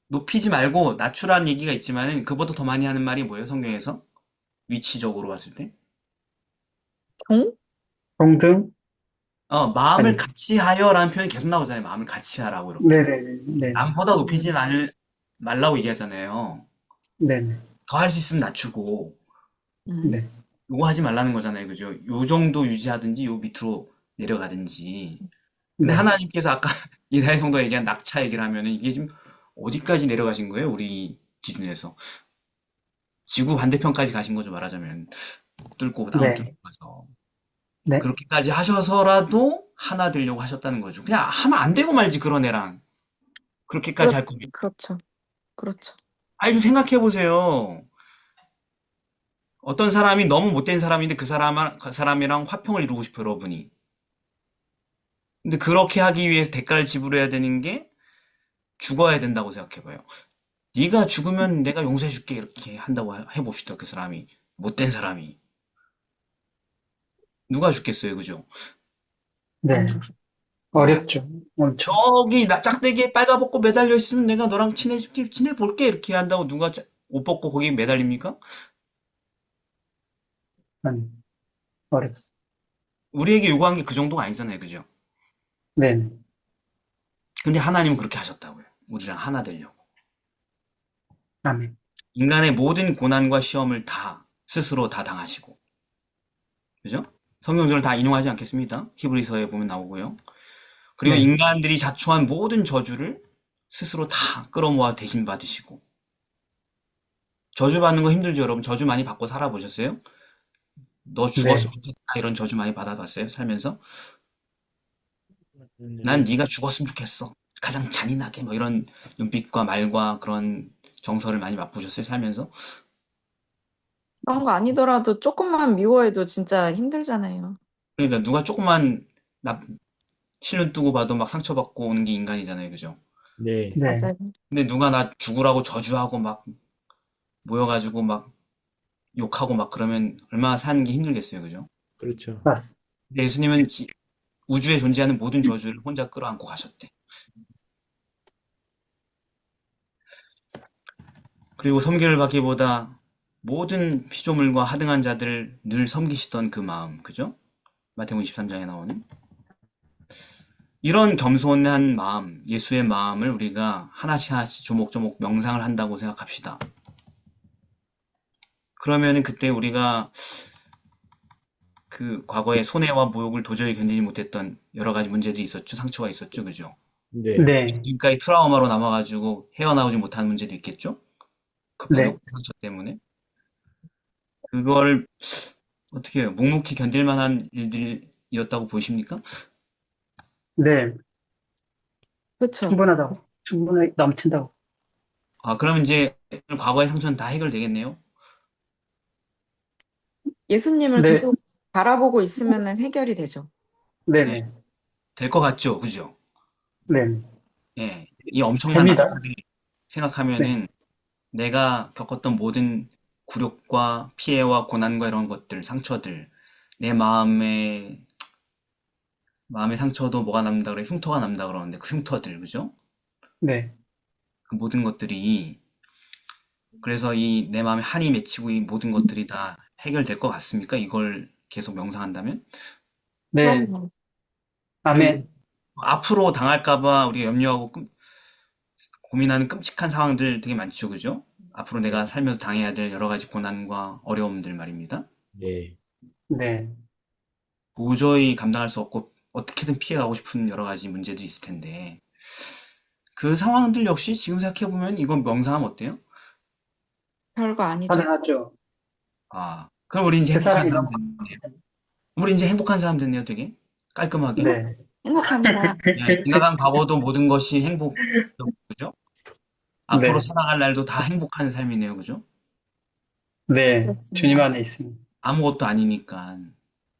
높이지 말고 낮추라는 얘기가 있지만은 그보다 더 많이 하는 말이 뭐예요, 성경에서? 위치적으로 봤을 때? 종? 동등? 마음을 아니. 같이 하여라는 표현이 계속 나오잖아요. 마음을 같이 하라고 이렇게. 네네네. 네. 남보다 높이지 말라고 얘기하잖아요. 네네. 더 할 수 있으면 낮추고 음. 네. 요거 하지 말라는 거잖아요. 그죠? 요 정도 유지하든지 요 밑으로 내려가든지. 근데 네. 하나님께서 아까 이사야 성도가 얘기한 낙차 얘기를 하면은 이게 지금 어디까지 내려가신 거예요? 우리 기준에서. 지구 반대편까지 가신 거죠, 말하자면. 뚫고, 땅을 뚫고 네, 가서. 네, 그렇게까지 하셔서라도 하나 되려고 하셨다는 거죠. 그냥 하나 안 되고 말지, 그런 애랑. 그렇게까지 할 거면. 그렇죠. 그렇죠. 아니, 좀 생각해 보세요. 어떤 사람이 너무 못된 사람인데 그 사람이랑 화평을 이루고 싶어요, 여러분이. 근데 그렇게 하기 위해서 대가를 지불해야 되는 게 죽어야 된다고 생각해 봐요. 네가 죽으면 내가 용서해 줄게 이렇게 한다고 해봅시다. 그 사람이 못된 사람이 누가 죽겠어요, 그죠? 네. 안 죽. 어렵죠. 엄청. 저기 나 짝대기에 빨가벗고 매달려 있으면 내가 너랑 친해질게, 친해볼게 이렇게 한다고 누가 옷 벗고 거기 매달립니까? 음, 어렵습니다. 우리에게 요구한 게 그 정도가 아니잖아요, 그죠? 네, 근데 하나님은 그렇게 하셨다고요. 우리랑 하나 되려고. 아멘. 인간의 모든 고난과 시험을 다 스스로 다 당하시고, 그죠? 성경절을 다 인용하지 않겠습니다. 히브리서에 보면 나오고요. 그리고 네, 인간들이 자초한 모든 저주를 스스로 다 끌어모아 대신 받으시고, 저주 받는 거 힘들죠, 여러분? 저주 많이 받고 살아보셨어요? 너 네, 죽었으면 좋겠다 이런 저주 많이 받아봤어요, 살면서? 난 네. 네가 죽었으면 좋겠어. 가장 잔인하게 뭐 이런 눈빛과 말과 그런 정서를 많이 맛보셨어요, 살면서? 그런 거 아니더라도 조금만 미워해도 진짜 힘들잖아요. 그러니까 누가 조금만 실눈 뜨고 봐도 막 상처받고 오는 게 인간이잖아요, 그죠? 네, 네, 맞아요. 근데 누가 나 죽으라고 저주하고 막 모여가지고 막 욕하고 막 그러면 얼마나 사는 게 힘들겠어요, 그죠? 그렇죠. 맞습니다. 근데 예수님은 우주에 존재하는 모든 저주를 혼자 끌어안고 가셨대. 그리고 섬기를 받기보다 모든 피조물과 하등한 자들을 늘 섬기시던 그 마음, 그죠? 마태복음 23장에 나오는 이런 겸손한 마음, 예수의 마음을 우리가 하나씩 하나씩 조목조목 명상을 한다고 생각합시다. 그러면은 그때 우리가 그 과거의 손해와 모욕을 도저히 견디지 못했던 여러 가지 문제들이 있었죠. 상처가 있었죠. 그죠? 네, 네, 지금까지 트라우마로 남아가지고 헤어나오지 못하는 문제도 있겠죠? 그 네, 굴욕 상처 때문에. 그걸 어떻게 해요? 묵묵히 견딜 만한 일들이었다고 보이십니까? 네, 그렇죠. 충분하다고. 충분히 넘친다고. 아, 그러면 이제 과거의 상처는 다 해결되겠네요? 예수님을 네, 계속 바라보고 있으면 해결이 되죠. 네, 네. 네, 될 것 같죠? 그죠? 네. 예. 이 엄청난 됩니다. 아픔을 네, 생각하면은 내가 겪었던 모든 굴욕과 피해와 고난과 이런 것들, 상처들, 내 마음의 상처도 뭐가 남다 그래? 흉터가 남다 그러는데 그 흉터들, 그죠? 네, 그 모든 것들이 그래서 이 내 마음에 한이 맺히고 이 모든 것들이 다 해결될 것 같습니까? 이걸 계속 명상한다면? 네, 그럼요. 그리고 아멘. 앞으로 당할까 봐 우리가 염려하고 고민하는 끔찍한 상황들 되게 많죠, 그죠? 앞으로 내가 살면서 당해야 될 여러 가지 고난과 어려움들 말입니다. 네, 네, 도저히 감당할 수 없고 어떻게든 피해가고 싶은 여러 가지 문제도 있을 텐데 그 상황들 역시 지금 생각해보면 이건 명상하면 어때요? 별거 아니죠. 가능하죠. 아, 그럼 우리 이제 그 행복한 사람이 사람 너무, 됐네요. 우리 이제 행복한 사람 됐네요, 되게. 깔끔하게. 행복, 네. 행복한 사람. 네, 지나간 과거도 모든 것이 행복, 그죠? 앞으로 네, 살아갈 날도 다 행복한 삶이네요, 그죠? 네. 주님 그렇습니다. 안에 있습니다. 아무것도 아니니까.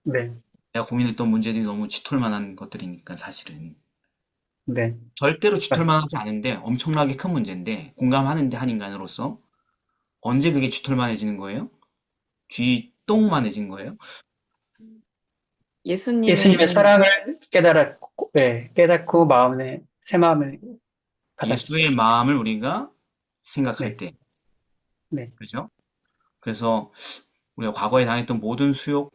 네, 내가 고민했던 문제들이 너무 짙을 만한 것들이니까, 사실은. 네, 절대로 짙을 맞습니다. 만하지 않은데, 엄청나게 큰 문제인데, 공감하는데, 한 인간으로서. 언제 그게 짙을 만해지는 거예요? 쥐똥만해진 거예요? 예수님의 예수님의 사랑을 깨달았고, 네, 깨닫고 마음에, 새 마음을 받았을 때. 예수의 마음을 우리가 생각할 네, 때, 네, 그죠? 그래서 우리가 과거에 당했던 모든 수욕,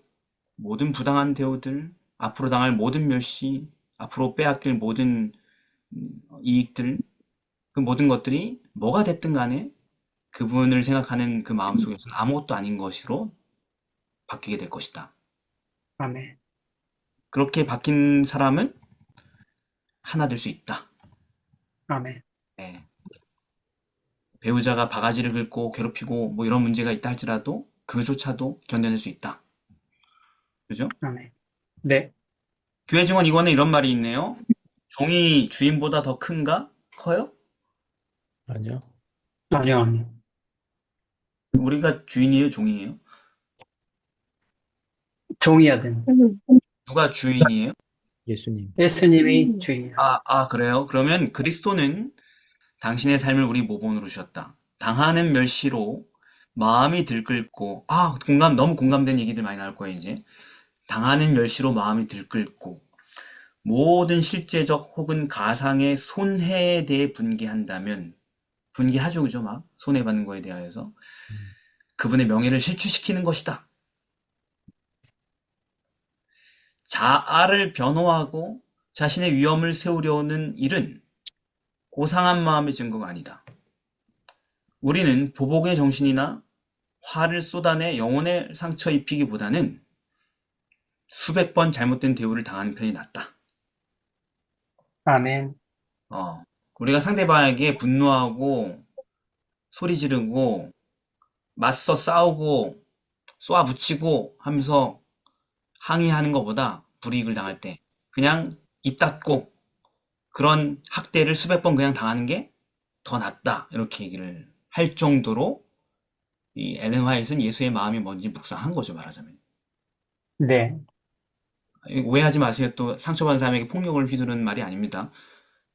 모든 부당한 대우들, 앞으로 당할 모든 멸시, 앞으로 빼앗길 모든 이익들, 그 모든 것들이 뭐가 됐든 간에 그분을 생각하는 그 마음 속에서는 아무것도 아닌 것으로 바뀌게 될 것이다. 아멘, 그렇게 바뀐 사람은 하나 될 수 있다. 아멘. 예. 배우자가 바가지를 긁고 괴롭히고 뭐 이런 문제가 있다 할지라도 그조차도 견뎌낼 수 있다. 그죠? 아멘. 네. 교회 증언 이권에 이런 말이 있네요. 종이 주인보다 더 큰가? 커요? 아니요. 아니요, 아니요. 우리가 주인이에요, 종이에요? 종이어야 되는. 누가 주인이에요? 예수님. 예수님이 주인이요. 그래요? 그러면 그리스도는 당신의 삶을 우리 모본으로 주셨다. 당하는 멸시로 마음이 들끓고, 너무 공감된 얘기들 많이 나올 거예요, 이제. 당하는 멸시로 마음이 들끓고, 모든 실제적 혹은 가상의 손해에 대해 분개한다면, 분개하죠, 그죠? 막, 손해받는 거에 대하여서. 음. 그분의 명예를 실추시키는 것이다. 자아를 변호하고 자신의 위험을 세우려는 일은 고상한 마음의 증거가 아니다. 우리는 보복의 정신이나 화를 쏟아내 영혼에 상처 입히기보다는 수백 번 잘못된 대우를 당하는 편이 낫다. 아멘. 우리가 상대방에게 분노하고 소리 지르고 맞서 싸우고 쏘아붙이고 하면서 항의하는 것보다 불이익을 당할 때 그냥 입 닫고 그런 학대를 수백 번 그냥 당하는 게 더 낫다. 이렇게 얘기를 할 정도로 이 엘렌 화이트는 예수의 마음이 뭔지 묵상한 거죠, 말하자면. 네. 오해하지 마세요. 또 상처받은 사람에게 폭력을 휘두르는 말이 아닙니다.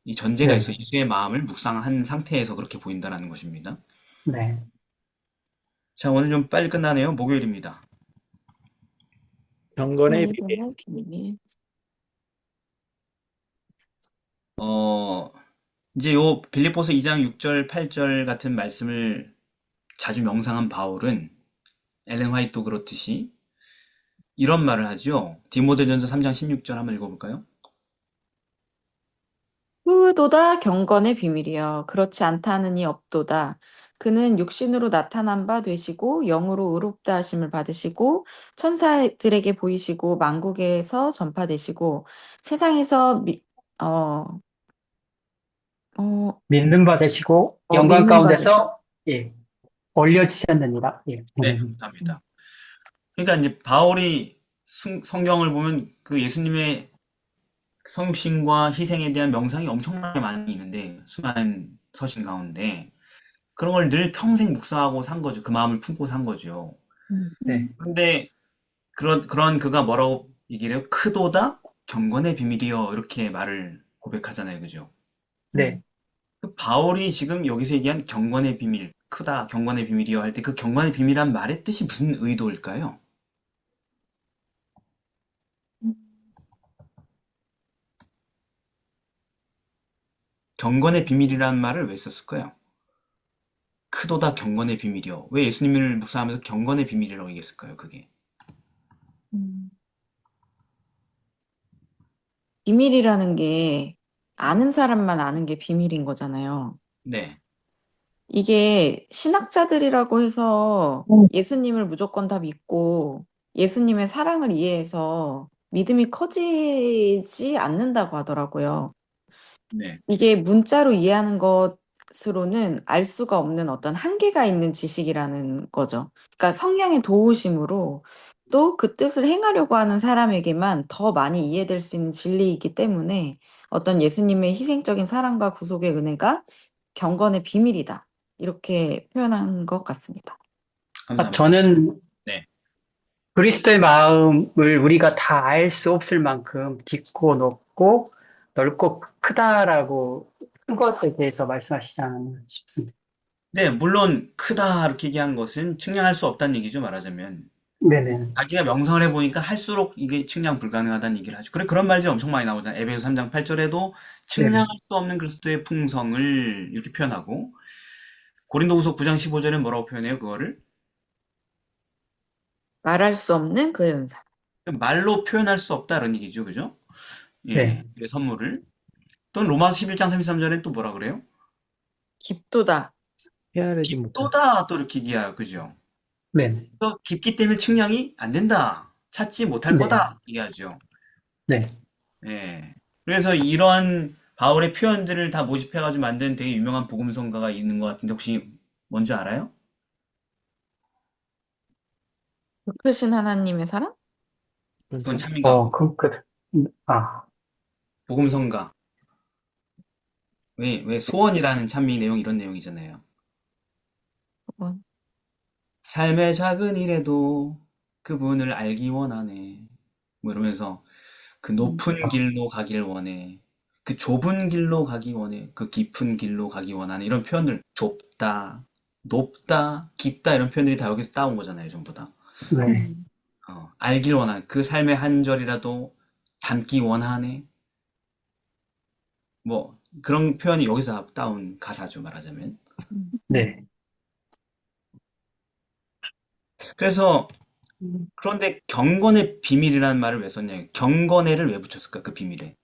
이 전제가 네. 있어 예수의 마음을 묵상한 상태에서 그렇게 보인다는 것입니다. 네. 자, 오늘 좀 빨리 끝나네요. 목요일입니다. 경건의 비밀. 믿음의 비밀. 이제 요 빌립보서 2장 6절, 8절 같은 말씀을 자주 명상한 바울은 엘렌 화이트도 그렇듯이 이런 말을 하죠. 디모데전서 3장 16절 한번 읽어볼까요? 후도다 경건의 비밀이여 그렇지 않다느니 없도다. 그는 육신으로 나타난 바 되시고 영으로 의롭다 하심을 받으시고 천사들에게 보이시고 만국에서 전파되시고 세상에서 믿는 바 되시고 영광 믿는 바 되시고 가운데서 예, 올려지셨느니라. 예. 네, 감사합니다. 그러니까 이제 바울이 성경을 보면 그 예수님의 성육신과 희생에 대한 명상이 엄청나게 많이 있는데 수많은 서신 가운데 그런 걸 늘 평생 묵상하고 산 거죠. 그 마음을 품고 산 거죠. 네. 그런데 그런 그가 뭐라고 얘기를 해요? 크도다 경건의 비밀이요. 이렇게 말을 고백하잖아요. 그죠? 네. 그 바울이 지금 여기서 얘기한 경건의 비밀, 크다 경건의 비밀이요 할 때 그 경건의 비밀이란 말의 뜻이 무슨 의도일까요? 경건의 비밀이라는 말을 왜 썼을까요? 크도다 경건의 비밀이요. 왜 예수님을 묵상하면서 경건의 비밀이라고 얘기했을까요? 그게. 비밀이라는 게 아는 사람만 아는 게 비밀인 거잖아요. 네. 이게 신학자들이라고 해서 예수님을 무조건 다 믿고 예수님의 사랑을 이해해서 믿음이 커지지 않는다고 하더라고요. 네. 이게 문자로 이해하는 것으로는 알 수가 없는 어떤 한계가 있는 지식이라는 거죠. 그러니까 성령의 도우심으로 또 그 뜻을 행하려고 하는 사람에게만 더 많이 이해될 수 있는 진리이기 때문에 어떤 예수님의 희생적인 사랑과 구속의 은혜가 경건의 비밀이다. 이렇게 표현한 것 같습니다. 감사합니다. 저는 네. 그리스도의 마음을 우리가 다 알 수 없을 만큼 깊고 높고 넓고 크다라고 큰 것에 대해서 말씀하시지 않았나 싶습니다. 네, 물론 크다 이렇게 얘기한 것은 측량할 수 없다는 얘기죠, 말하자면. 네네. 자기가 명상을 해보니까 할수록 이게 측량 불가능하다는 얘기를 하죠. 그런 말들이 엄청 많이 나오잖아요. 에베소 3장 8절에도 측량할 수 없는 그리스도의 풍성을 이렇게 표현하고 고린도후서 9장 15절에 뭐라고 표현해요, 그거를? 말할 수 없는 그의 은사. 말로 표현할 수 없다는 얘기죠, 그죠? 예, 네. 그 선물을. 또 로마서 11장 33절에 또 뭐라 그래요? 깊도다. 헤아리지 못할. 깊도다 또 이렇게 얘기해요, 그죠? 네. 또 깊기 때문에 측량이 안 된다. 찾지 못할 네. 거다. 얘기하죠. 네. 예. 그래서 이런 바울의 표현들을 다 모집해가지고 만든 되게 유명한 복음성가가 있는 것 같은데 혹시 뭔지 알아요? 그 크신 하나님의 사랑? 그건 그건 참 찬미가고 아, 복음성가. 왜 소원이라는 찬미 내용 이런 내용이잖아요. 그건. 삶의 작은 일에도 그분을 알기 원하네. 뭐 이러면서 그 높은 길로 가길 원해. 그 좁은 길로 가기 원해. 그 깊은 길로 가기 원하네. 이런 표현들, 좁다, 높다, 깊다 이런 표현들이 다 여기서 따온 거잖아요, 전부 다. 네. 알길 원하는 그 삶의 한 절이라도 담기 원하네. 뭐 그런 표현이 여기서 따온 가사죠, 말하자면. 네. 그래서 그런데 경건의 비밀이라는 말을 왜 썼냐? 경건의를 왜 붙였을까? 그 비밀에.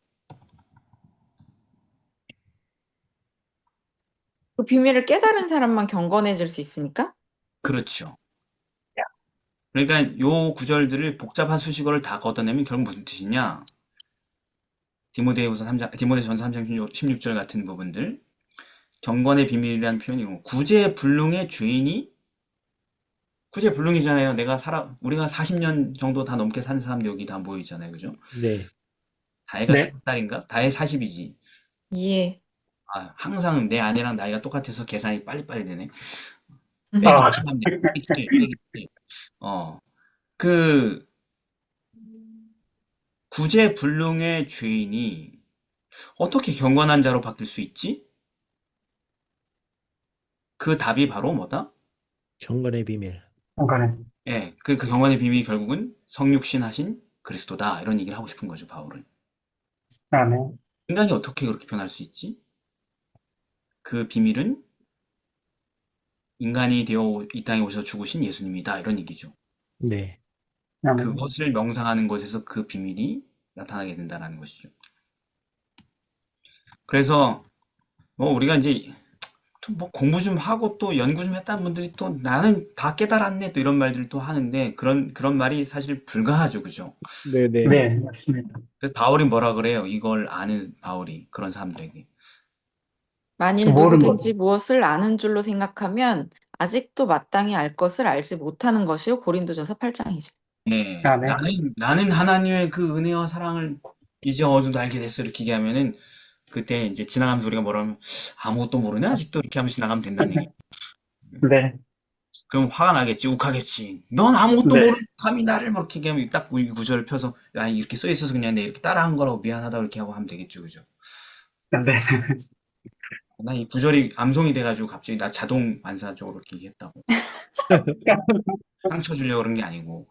그 비밀을 깨달은 사람만 경건해질 수 있으니까? 그렇죠. 그러니까 요 구절들을 복잡한 수식어를 다 걷어내면 결국 무슨 뜻이냐? 디모데전서 3장 16절 같은 부분들. 경건의 비밀이라는 표현이고 구제불능의 죄인이 구제불능이잖아요. 우리가 40년 정도 다 넘게 산 사람들 여기 다 모여 있잖아요. 그죠? 네. 다혜가 네. 40살인가? 다혜 40이지. 이해. 항상 내 아내랑 나이가 똑같아서 계산이 빨리빨리 되네. 빼기 아, 7 하면 돼. 빼기 7, 빼기 7. 어, 그 구제불능의 죄인이 어떻게 경건한 자로 바뀔 수 있지? 그 답이 바로 뭐다? 경건의 비밀. 중간에. 예, 그 경건의 비밀이 결국은 성육신 하신 그리스도다. 이런 얘기를 하고 싶은 거죠, 바울은. 아, 네. 인간이 어떻게 그렇게 변할 수 있지? 그 비밀은 인간이 되어 이 땅에 오셔서 죽으신 예수님이다. 이런 얘기죠. 네. 아, 네. 그것을 명상하는 것에서 그 비밀이 나타나게 된다는 것이죠. 그래서 뭐 우리가 이제 또뭐 공부 좀 하고 또 연구 좀 했다는 분들이 또 나는 다 깨달았네 또 이런 말들을 또 하는데 그런 말이 사실 불가하죠. 그죠? 네네. 네, 맞습니다. 그래서 바울이 뭐라 그래요? 이걸 아는 바울이 그런 사람들에게. 만일 모르는 누구든지 무엇을 아는 줄로 생각하면 아직도 마땅히 알 것을 알지 못하는 것이요. 고린도전서 8장이죠. 네, 아, 네. 나는 하나님의 그 은혜와 사랑을 이제 어느 정도 알게 됐어 이렇게 얘기하면은 그때 이제 지나가면서 우리가 뭐라면 아무것도 모르네 아직도 이렇게 하면서 지나가면 된다는 얘기. 네. 그럼 화가 나겠지, 욱하겠지. 넌 아무것도 네. 모르는 감히 나를 뭐 이렇게 얘기하면 딱 이 구절을 펴서 아 이렇게 써 있어서 그냥 내가 이렇게 따라한 거라고 미안하다 이렇게 하고 하면 되겠죠, 그죠? 네. 나 이 구절이 암송이 돼가지고 갑자기 나 자동 반사적으로 이렇게 얘기했다고. 상처 주려고 그런 게 아니고.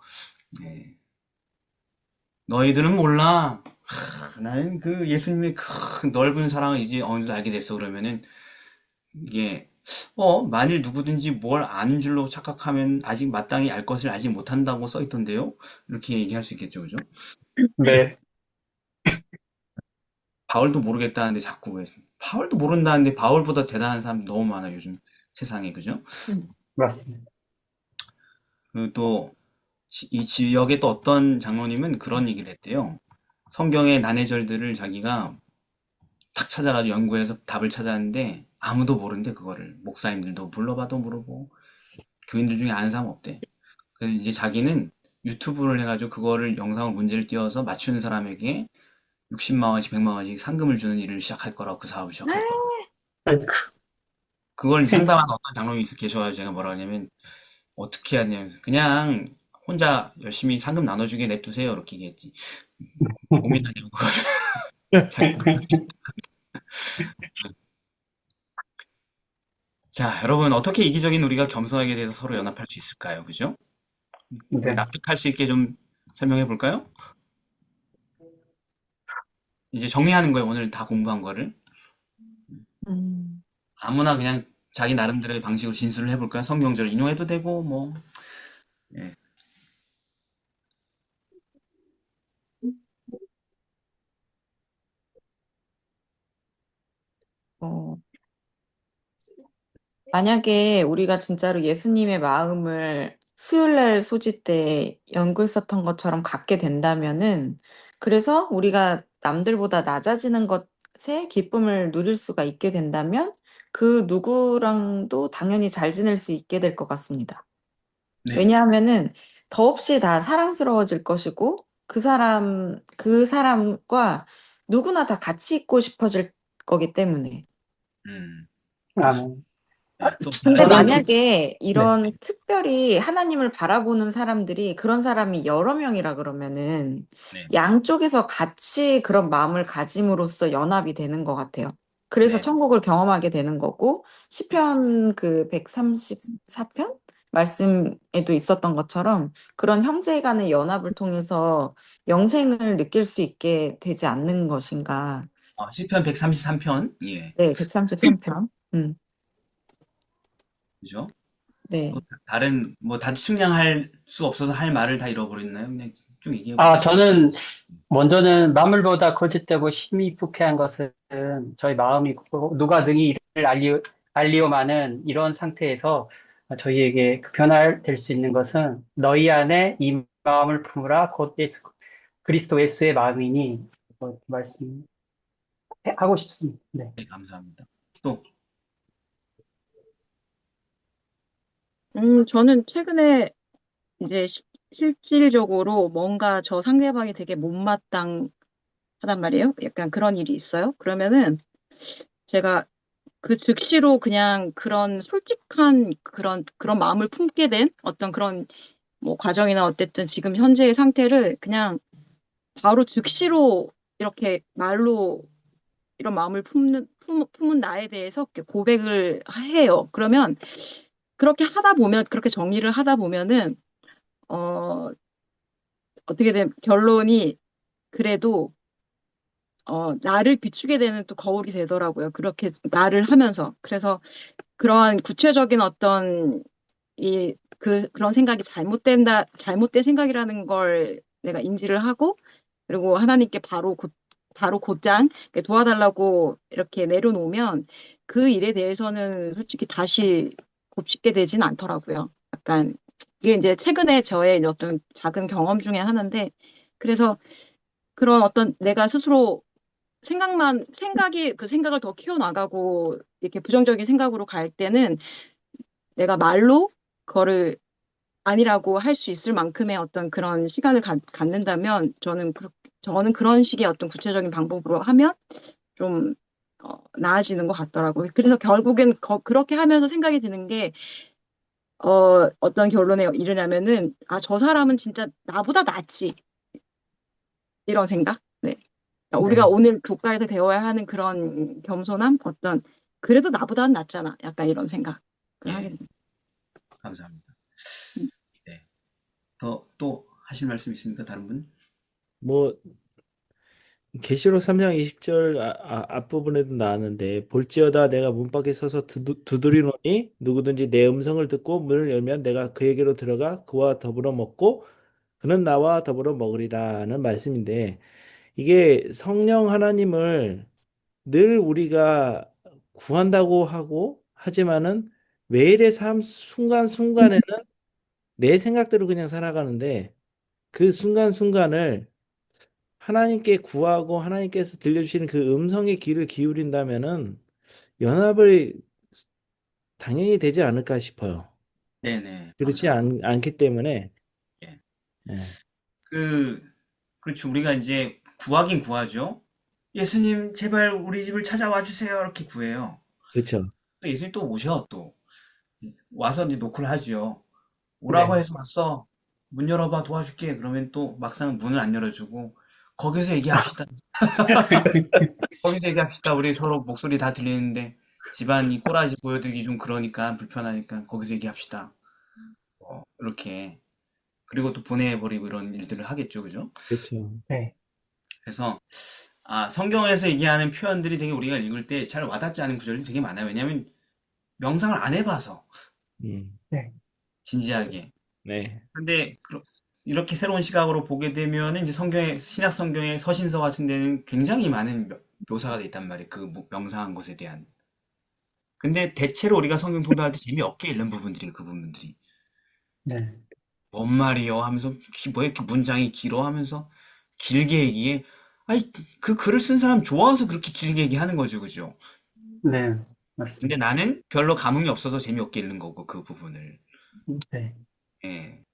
네. 너희들은 몰라. 나는 그 예수님의 큰 넓은 사랑을 이제 어느 정도 알게 됐어. 그러면은 이게 만일 누구든지 뭘 아는 줄로 착각하면 아직 마땅히 알 것을 알지 못한다고 써 있던데요. 이렇게 얘기할 수 있겠죠, 그죠? 네. 바울도 모르겠다는데 자꾸 왜 바울도 모른다는데 바울보다 대단한 사람 너무 많아 요즘 세상에, 그죠? 맞습니다. 그리고 또 이 지역에 또 어떤 장로님은 그런 얘기를 했대요. 성경의 난해절들을 자기가 탁 찾아가지고 연구해서 답을 찾았는데 아무도 모른대 그거를. 목사님들도 불러봐도 모르고 교인들 중에 아는 사람 없대. 그래서 이제 자기는 유튜브를 해가지고 그거를 영상으로 문제를 띄워서 맞추는 사람에게 60만 원씩 100만 원씩 상금을 주는 일을 시작할 거라고 그 사업을 시작할 거라고. 아이고. 그걸 상담하는 어떤 장로님이 계셔가지고 제가 뭐라 하냐면 어떻게 해야 되냐면 그냥 혼자 열심히 상금 나눠주게 냅두세요 이렇게 얘기했지. 고민하냐고 그걸. 자, 여러분 어떻게 이기적인 우리가 겸손하게 대해서 서로 연합할 수 있을까요? 그죠? 네. 납득할 수 있게 좀 설명해 볼까요? 이제 정리하는 거예요. 오늘 다 공부한 거를. 음, 아무나 그냥 자기 나름대로의 방식으로 진술을 해볼까요? 성경절을 인용해도 되고 뭐. 예. 어, 만약에 우리가 진짜로 예수님의 마음을 수요일날 소지 때 연구했었던 것처럼 갖게 된다면은, 그래서 우리가 남들보다 낮아지는 것에 기쁨을 누릴 수가 있게 된다면, 그 누구랑도 당연히 잘 지낼 수 있게 될 것 같습니다. 네. 왜냐하면은 더없이 다 사랑스러워질 것이고 그 사람과 누구나 다 같이 있고 싶어질 거기 때문에. 그렇습니다. 아멘. 네, 또 근데 다른, 저는 만약에 네. 이런 특별히 하나님을 바라보는 사람들이 그런 사람이 여러 명이라 그러면은 네, 양쪽에서 같이 그런 마음을 가짐으로써 연합이 되는 것 같아요. 그래서 네, 천국을 경험하게 되는 거고 시편 그 134편 말씀에도 있었던 것처럼 그런 형제 간의 연합을 통해서 영생을 느낄 수 있게 되지 않는 것인가. 시편 133편, 예, 네, 133편. 그죠? 또 네. 다른, 뭐, 다 측량할 수 없어서 할 말을 다 잃어버렸나요? 그냥 쭉 얘기해 보세요. 저는 먼저는 만물보다 거짓되고 심히 부패한 것은 저희 마음이고 누가 능히 이를 알리오마는 이런 상태에서 저희에게 그 변화될 수 있는 것은 너희 안에 이 마음을 품으라 곧 그리스도 예수의 마음이니 말씀하고 싶습니다. 네. 네, 감사합니다. 또, 저는 최근에 이제 실질적으로 뭔가 저 상대방이 되게 못마땅하단 말이에요. 약간 그런 일이 있어요. 그러면은 제가 그 즉시로 그냥 그런 솔직한 그런 마음을 품게 된 어떤 그런 뭐 과정이나 어쨌든 지금 현재의 상태를 그냥 바로 즉시로 이렇게 말로 이런 마음을 품은 나에 대해서 이렇게 고백을 해요. 그러면 그렇게 정리를 하다 보면은, 어, 어떻게 된 결론이 그래도, 나를 비추게 되는 또 거울이 되더라고요. 그렇게 말을 하면서. 그래서 그러한 구체적인 어떤 그런 생각이 잘못된 생각이라는 걸 내가 인지를 하고, 그리고 하나님께 바로 곧장 이렇게 도와달라고 이렇게 내려놓으면 그 일에 대해서는 솔직히 다시 곱씹게 되진 않더라고요. 약간, 이게 이제 최근에 저의 이제 어떤 작은 경험 중에 하나인데, 그래서 그런 어떤 내가 스스로 생각이 그 생각을 더 키워나가고, 이렇게 부정적인 생각으로 갈 때는 내가 말로 그거를 아니라고 할 수 있을 만큼의 어떤 그런 시간을 갖는다면 저는 그런 식의 어떤 구체적인 방법으로 하면 좀 나아지는 것 같더라고요. 그래서 결국엔 그렇게 하면서 생각이 드는 게 어떤 결론에 이르냐면은 저 사람은 진짜 나보다 낫지 이런 생각. 네. 그러니까 우리가 네. 오늘 교과에서 배워야 하는 그런 겸손함 어떤 그래도 나보다는 낫잖아. 약간 이런 생각을 하게 예, 됩니다. 감사합니다. 음. 네. 또 하실 말씀 있습니까? 다른 분? 뭐 계시록 3장 20절 앞부분에도 나왔는데 볼지어다 내가 문 밖에 서서 두드리노니 누구든지 내 음성을 듣고 문을 열면 내가 그에게로 들어가 그와 더불어 먹고 그는 나와 더불어 먹으리라는 말씀인데 이게 성령 하나님을 늘 우리가 구한다고 하고 하지만은 매일의 삶 순간순간에는 내 생각대로 그냥 살아가는데 그 순간순간을 하나님께 구하고 하나님께서 들려주시는 그 음성의 귀를 기울인다면은 연합을 당연히 되지 않을까 싶어요. 네네, 그렇지 감사합니다. 않기 때문에 예. 예, 그, 그렇죠. 우리가 이제 구하긴 구하죠. 예수님, 제발 우리 집을 찾아와 주세요. 이렇게 구해요. 그렇죠. 또 예수님 또 오셔, 또. 와서 이제 노크를 하죠. 오라고 네. 해서 왔어. 문 열어봐, 도와줄게. 그러면 또 막상 문을 안 열어주고, 거기서 얘기합시다. 거기서 얘기합시다. 우리 서로 목소리 다 들리는데, 집안 이 꼬라지 보여드리기 좀 그러니까, 불편하니까, 거기서 얘기합시다. 이렇게. 그리고 또 보내버리고 이런 일들을 하겠죠. 그죠? 그렇죠. 네. 그래서, 성경에서 얘기하는 표현들이 되게 우리가 읽을 때 잘 와닿지 않은 구절이 되게 많아요. 왜냐하면 명상을 안 해봐서, 음, 네. 진지하게. 네, 근데 이렇게 새로운 시각으로 보게 되면은 이제 신약 성경의 서신서 같은 데는 굉장히 많은 묘사가 돼 있단 말이에요. 그 명상한 것에 대한. 근데 대체로 우리가 성경 통독할 때 재미없게 읽는 부분들이 그 부분들이. 네. 뭔 말이요? 하면서 뭐 이렇게 문장이 길어 하면서 길게 얘기해. 아니 그 글을 쓴 사람 좋아서 그렇게 길게 얘기하는 거죠, 그죠? 네. 근데 맞습니다. 나는 별로 감흥이 없어서 재미없게 읽는 거고, 그 부분을. 네. 예.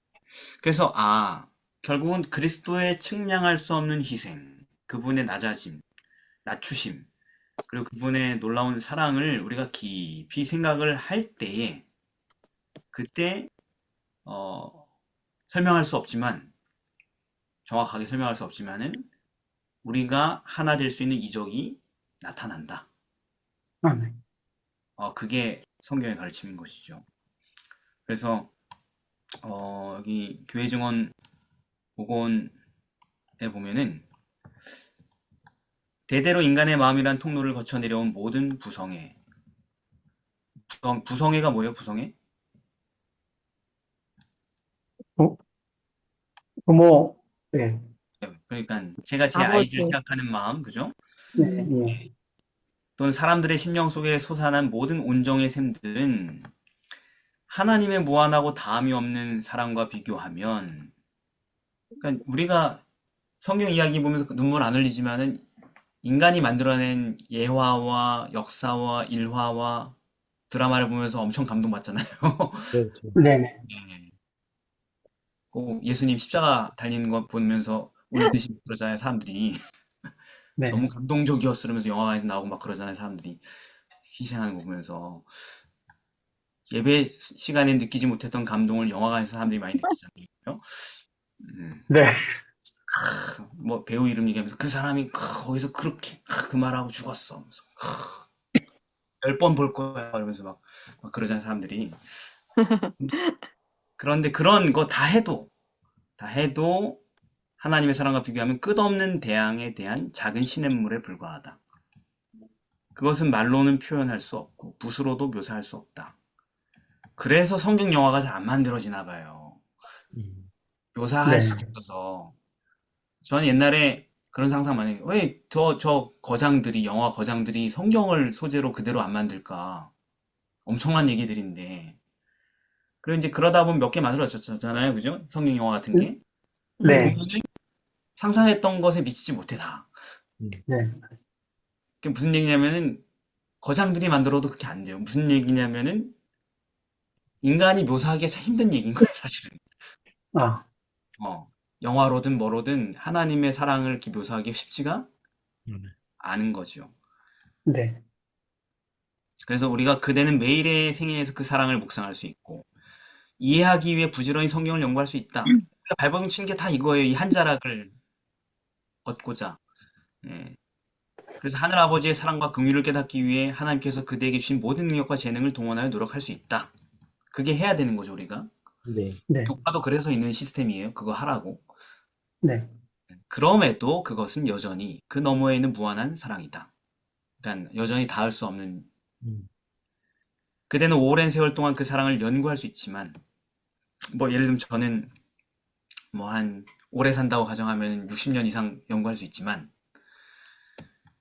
그래서, 결국은 그리스도의 측량할 수 없는 희생, 그분의 낮아짐, 낮추심, 그리고 그분의 놀라운 사랑을 우리가 깊이 생각을 할 때에, 그때, 어, 설명할 수 없지만, 정확하게 설명할 수 없지만은, 우리가 하나 될 수 있는 이적이 나타난다. 네. 그게 성경의 가르침인 것이죠. 그래서, 여기 교회 증언 복원에 보면은, 대대로 인간의 마음이란 통로를 거쳐 내려온 모든 부성애. 부성애가 뭐예요, 부성애? 부, 부모, 네. 그러니까 제가 제 아이를 아버지. 생각하는 마음, 그죠? 네, 음. 예. 또는 사람들의 심령 속에 솟아난 모든 온정의 샘들은 하나님의 무한하고 다함이 없는 사랑과 비교하면, 그러니까 우리가 성경 이야기 보면서 눈물 안 흘리지만은 인간이 만들어낸 예화와 역사와 일화와 드라마를 보면서 엄청 감동받잖아요. 그렇죠. 네네. 예. 꼭 예수님 십자가 달리는 거 보면서 울듯이 그러잖아요, 사람들이. 네. 너무 감동적이었어, 이러면서 영화관에서 나오고 막 그러잖아요, 사람들이. 희생하는 거 보면서. 예배 시간에 느끼지 못했던 감동을 영화관에서 사람들이 많이 느끼잖아요. 음, 네. 뭐 배우 이름 얘기하면서 그 사람이 거기서 그렇게 그 말하고 죽었어. 하면서 10번 볼 거야. 이러면서 막 그러잖아요, 사람들이. 그런데 그런 거 다 해도 하나님의 사랑과 비교하면 끝없는 대항에 대한 작은 시냇물에 불과하다. 그것은 말로는 표현할 수 없고 붓으로도 묘사할 수 없다. 그래서 성경 영화가 잘 안 만들어지나 봐요. 음. 묘사할 네. 수 없어서. 저는 옛날에 그런 상상 많이 해요. 왜 저 거장들이, 영화 거장들이 성경을 소재로 그대로 안 만들까? 엄청난 얘기들인데. 그리고 이제 그러다 보면 몇 개 만들어졌잖아요. 그죠? 성경 영화 같은 게. 그럼 네. 보면은 상상했던 것에 미치지 못해 다. 음. 네. 그게 무슨 얘기냐면은 거장들이 만들어도 그렇게 안 돼요. 무슨 얘기냐면은 인간이 묘사하기가 참 힘든 얘기인 거예요, 사실은. 아, 영화로든 뭐로든 하나님의 사랑을 이렇게 묘사하기 쉽지가 음. 않은 거죠. 네. 그래서 우리가 그대는 매일의 생애에서 그 사랑을 묵상할 수 있고, 이해하기 위해 부지런히 성경을 연구할 수 있다. 우리가 발버둥 치는 게 다 이거예요. 이 한 자락을 얻고자. 예. 그래서 하늘 아버지의 사랑과 긍휼을 깨닫기 위해 하나님께서 그대에게 주신 모든 능력과 재능을 동원하여 노력할 수 있다. 그게 해야 되는 거죠, 우리가. 네. 네. 교과도 그래서 있는 시스템이에요. 그거 하라고. 네. 그럼에도 그것은 여전히 그 너머에 있는 무한한 사랑이다. 그러니까 여전히 닿을 수 없는, 음. 그대는 오랜 세월 동안 그 사랑을 연구할 수 있지만, 뭐 예를 들면 저는 뭐 한 오래 산다고 가정하면 60년 이상 연구할 수 있지만,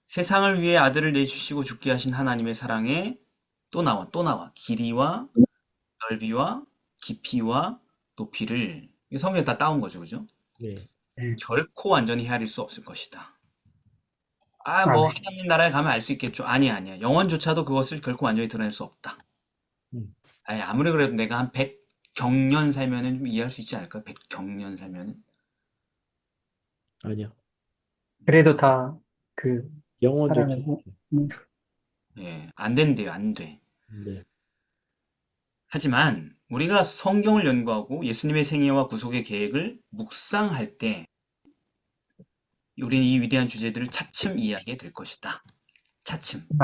세상을 위해 아들을 내주시고 죽게 하신 하나님의 사랑에 또 나와 길이와 넓이와 깊이와 높이를, 이게 성경에 다 따온 거죠, 그죠? 네. 네. 결코 완전히 헤아릴 수 없을 것이다. 아, 뭐 네. 하나님 나라에 가면 알 수 있겠죠. 아니야. 영혼조차도 그것을 결코 완전히 드러낼 수 없다. 음. 아무리 그래도 내가 한 100경년 살면은 좀 이해할 수 있지 않을까? 100경년 살면은. 아니요. 그래도 다, 그, 영혼조차. 사랑을, 음, 예, 안 된대요, 안 돼. 네. 하지만 우리가 성경을 연구하고 예수님의 생애와 구속의 계획을 묵상할 때 우리는 이 위대한 주제들을 차츰 이해하게 될 것이다.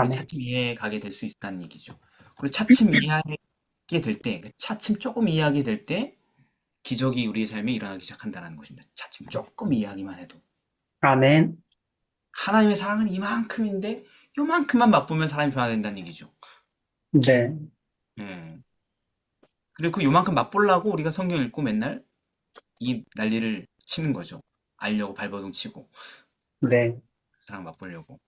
우리 아멘. 차츰 이해해 가게 될 수 있다는 얘기죠. 그리고 차츰 이해하게 될 때, 차츰 조금 이해하게 될 때 기적이 우리의 삶에 일어나기 시작한다는 것입니다. 차츰 조금 이해하기만 해도. 아멘. 하나님의 사랑은 이만큼인데 요만큼만 맛보면 사람이 변화된다는 얘기죠. 네. 예. 그리고 그 요만큼 맛보려고 우리가 성경 읽고 맨날 이 난리를 치는 거죠. 알려고 발버둥 치고 네. 사랑 맛보려고.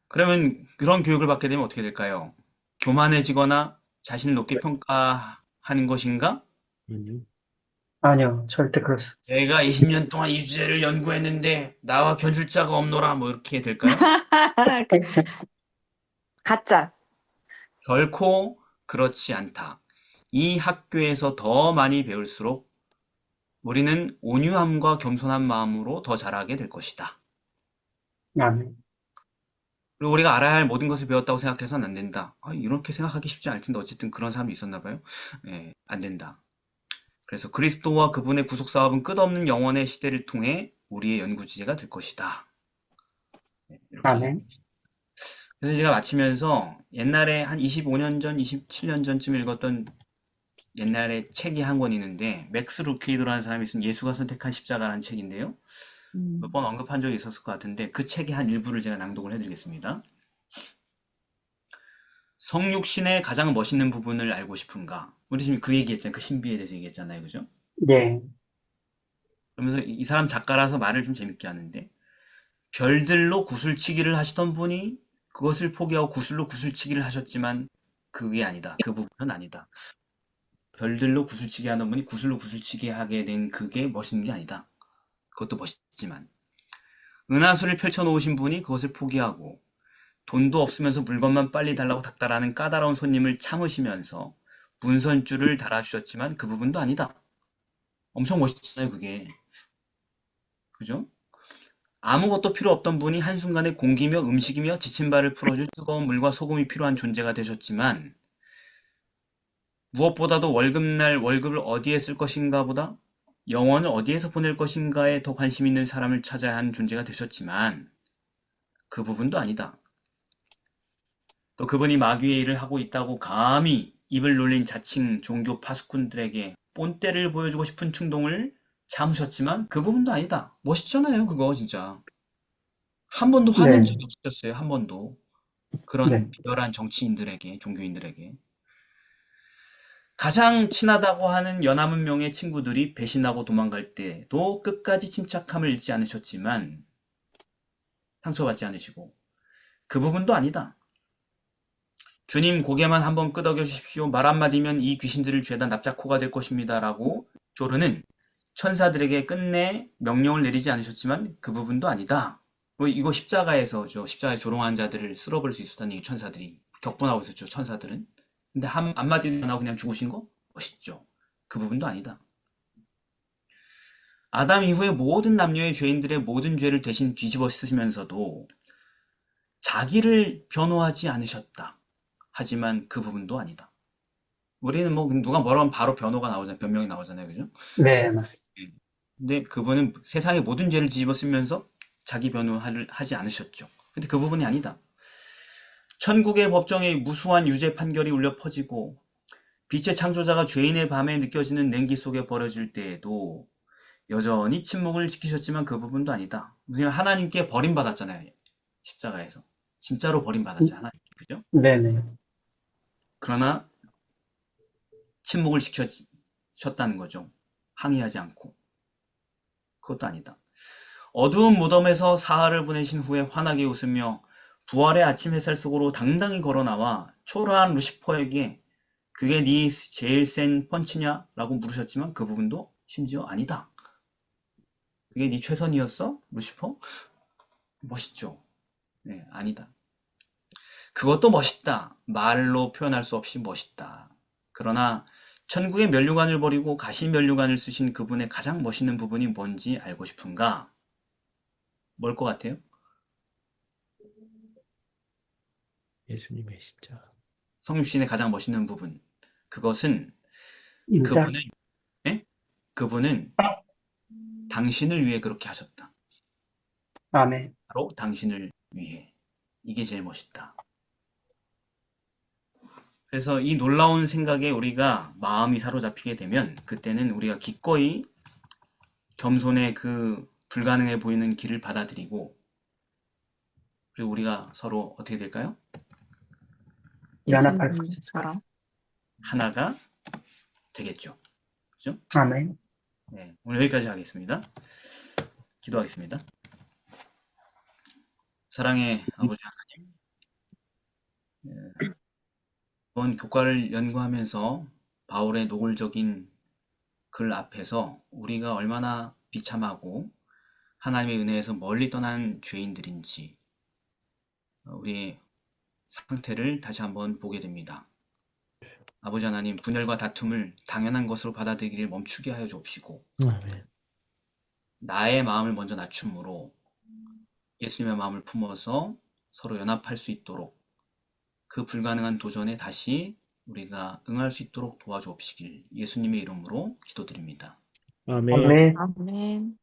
그러면 그런 교육을 받게 되면 어떻게 될까요? 교만해지거나 자신을 높게 평가하는 것인가? 아니요. 아니요. 절대 그럴 수 없어요. 내가 20년 동안 이 주제를 연구했는데 나와 견줄 자가 없노라 뭐 이렇게 될까요? 가짜. 결코 그렇지 않다. 이 학교에서 더 많이 배울수록 우리는 온유함과 겸손한 마음으로 더 잘하게 될 것이다. 아멘. 그리고 우리가 알아야 할 모든 것을 배웠다고 생각해서는 안 된다. 이렇게 생각하기 쉽지 않을 텐데 어쨌든 그런 사람이 있었나 봐요. 예, 안 된다. 그래서 그리스도와 그분의 구속 사업은 끝없는 영원의 시대를 통해 우리의 연구 주제가 될 것이다. 이렇게. 아멘. 그래서 제가 마치면서 옛날에 한 25년 전, 27년 전쯤 읽었던 옛날에 책이 한 권 있는데 맥스 루케이도라는 사람이 쓴 예수가 선택한 십자가라는 책인데요. 몇 번 언급한 적이 있었을 것 같은데 그 책의 한 일부를 제가 낭독을 해드리겠습니다. 성육신의 가장 멋있는 부분을 알고 싶은가? 우리 지금 그 얘기했잖아요. 그 신비에 대해서 얘기했잖아요. 그죠? 네. 그러면서 이 사람 작가라서 말을 좀 재밌게 하는데 별들로 구슬치기를 하시던 분이 그것을 포기하고 구슬로 구슬치기를 하셨지만 그게 아니다. 그 부분은 아니다. 별들로 구슬치기 하던 분이 구슬로 구슬치기 하게 된 그게 멋있는 게 아니다. 그것도 멋있지만 은하수를 펼쳐놓으신 분이 그것을 포기하고 돈도 없으면서 물건만 빨리 달라고 닥달하는 까다로운 손님을 참으시면서 문선줄을 달아주셨지만 그 부분도 아니다. 엄청 멋있잖아요, 그게. 그죠? 아무것도 필요 없던 분이 한순간에 공기며 음식이며 지친 발을 풀어줄 뜨거운 물과 소금이 필요한 존재가 되셨지만 무엇보다도 월급날 월급을 어디에 쓸 것인가 보다 영원을 어디에서 보낼 것인가에 더 관심 있는 사람을 찾아야 하는 존재가 되셨지만 그 부분도 아니다. 또 그분이 마귀의 일을 하고 있다고 감히 입을 놀린 자칭 종교 파수꾼들에게 본때를 보여주고 싶은 충동을 참으셨지만 그 부분도 아니다. 멋있잖아요, 그거 진짜. 한 번도 화낸 네. 적이 없으셨어요, 한 번도. 네. 그런 비열한 정치인들에게, 종교인들에게. 가장 친하다고 하는 연하문 명의 친구들이 배신하고 도망갈 때도 끝까지 침착함을 잃지 않으셨지만 상처받지 않으시고 그 부분도 아니다. 주님 고개만 한번 끄덕여 주십시오. 말 한마디면 이 귀신들을 죄다 납작코가 될 것입니다. 라고 조르는 천사들에게 끝내 명령을 내리지 않으셨지만 그 부분도 아니다. 이거 십자가에서죠. 십자가에 조롱한 자들을 쓸어버릴 수 있었다는 얘기 천사들이 격분하고 있었죠. 천사들은. 근데 한마디도 안 하고 그냥 죽으신 거? 멋있죠. 그 부분도 아니다. 아담 이후에 모든 남녀의 죄인들의 모든 죄를 대신 뒤집어 쓰시면서도 자기를 변호하지 않으셨다. 하지만 그 부분도 아니다. 우리는 뭐 누가 뭐라 하면 바로 변호가 나오잖아요. 변명이 나오잖아요. 그죠? 네, 맞습니다. 근데 그분은 세상의 모든 죄를 뒤집어 쓰면서 자기 변호를 하지 않으셨죠. 근데 그 부분이 아니다. 천국의 법정에 무수한 유죄 판결이 울려 퍼지고 빛의 창조자가 죄인의 밤에 느껴지는 냉기 속에 버려질 때에도 여전히 침묵을 지키셨지만 그 부분도 아니다. 우리는 하나님께 버림받았잖아요. 십자가에서. 진짜로 버림받았죠. 하나님. 그죠? 네네. 그러나 침묵을 지켜셨다는 거죠. 항의하지 않고. 그것도 아니다. 어두운 무덤에서 사흘을 보내신 후에 환하게 웃으며 부활의 아침 햇살 속으로 당당히 걸어나와 초라한 루시퍼에게 그게 네 제일 센 펀치냐? 라고 물으셨지만 그 부분도 심지어 아니다. 그게 네 최선이었어? 루시퍼? 멋있죠? 네, 아니다. 그것도 멋있다. 말로 표현할 수 없이 멋있다. 그러나 천국의 면류관을 버리고 가시 면류관을 쓰신 그분의 가장 멋있는 부분이 뭔지 알고 싶은가? 뭘 것 같아요? 예수님의 십자가. 성육신의 가장 멋있는 부분. 그것은 인자. 그분은, 예? 그분은 당신을 위해 그렇게 하셨다. 아멘. 바로 당신을 위해. 이게 제일 멋있다. 그래서 이 놀라운 생각에 우리가 마음이 사로잡히게 되면 그때는 우리가 기꺼이 겸손의 그 불가능해 보이는 길을 받아들이고 그리고 우리가 서로 어떻게 될까요? 연합할 예수님처럼. 하나가 되겠죠. 그죠? 아멘. 네, 오늘 여기까지 하겠습니다. 기도하겠습니다. 사랑의 아버지 하나님, 이번 교과를 연구하면서 바울의 노골적인 글 앞에서 우리가 얼마나 비참하고 하나님의 은혜에서 멀리 떠난 죄인들인지 우리 상태를 다시 한번 보게 됩니다. 아버지 하나님, 분열과 다툼을 당연한 것으로 받아들이기를 멈추게 하여 주옵시고, 아멘. 나의 마음을 먼저 낮춤으로 예수님의 마음을 품어서 서로 연합할 수 있도록 그 불가능한 도전에 다시 우리가 응할 수 있도록 도와주옵시길 예수님의 이름으로 기도드립니다. 아멘. 아멘. 아멘.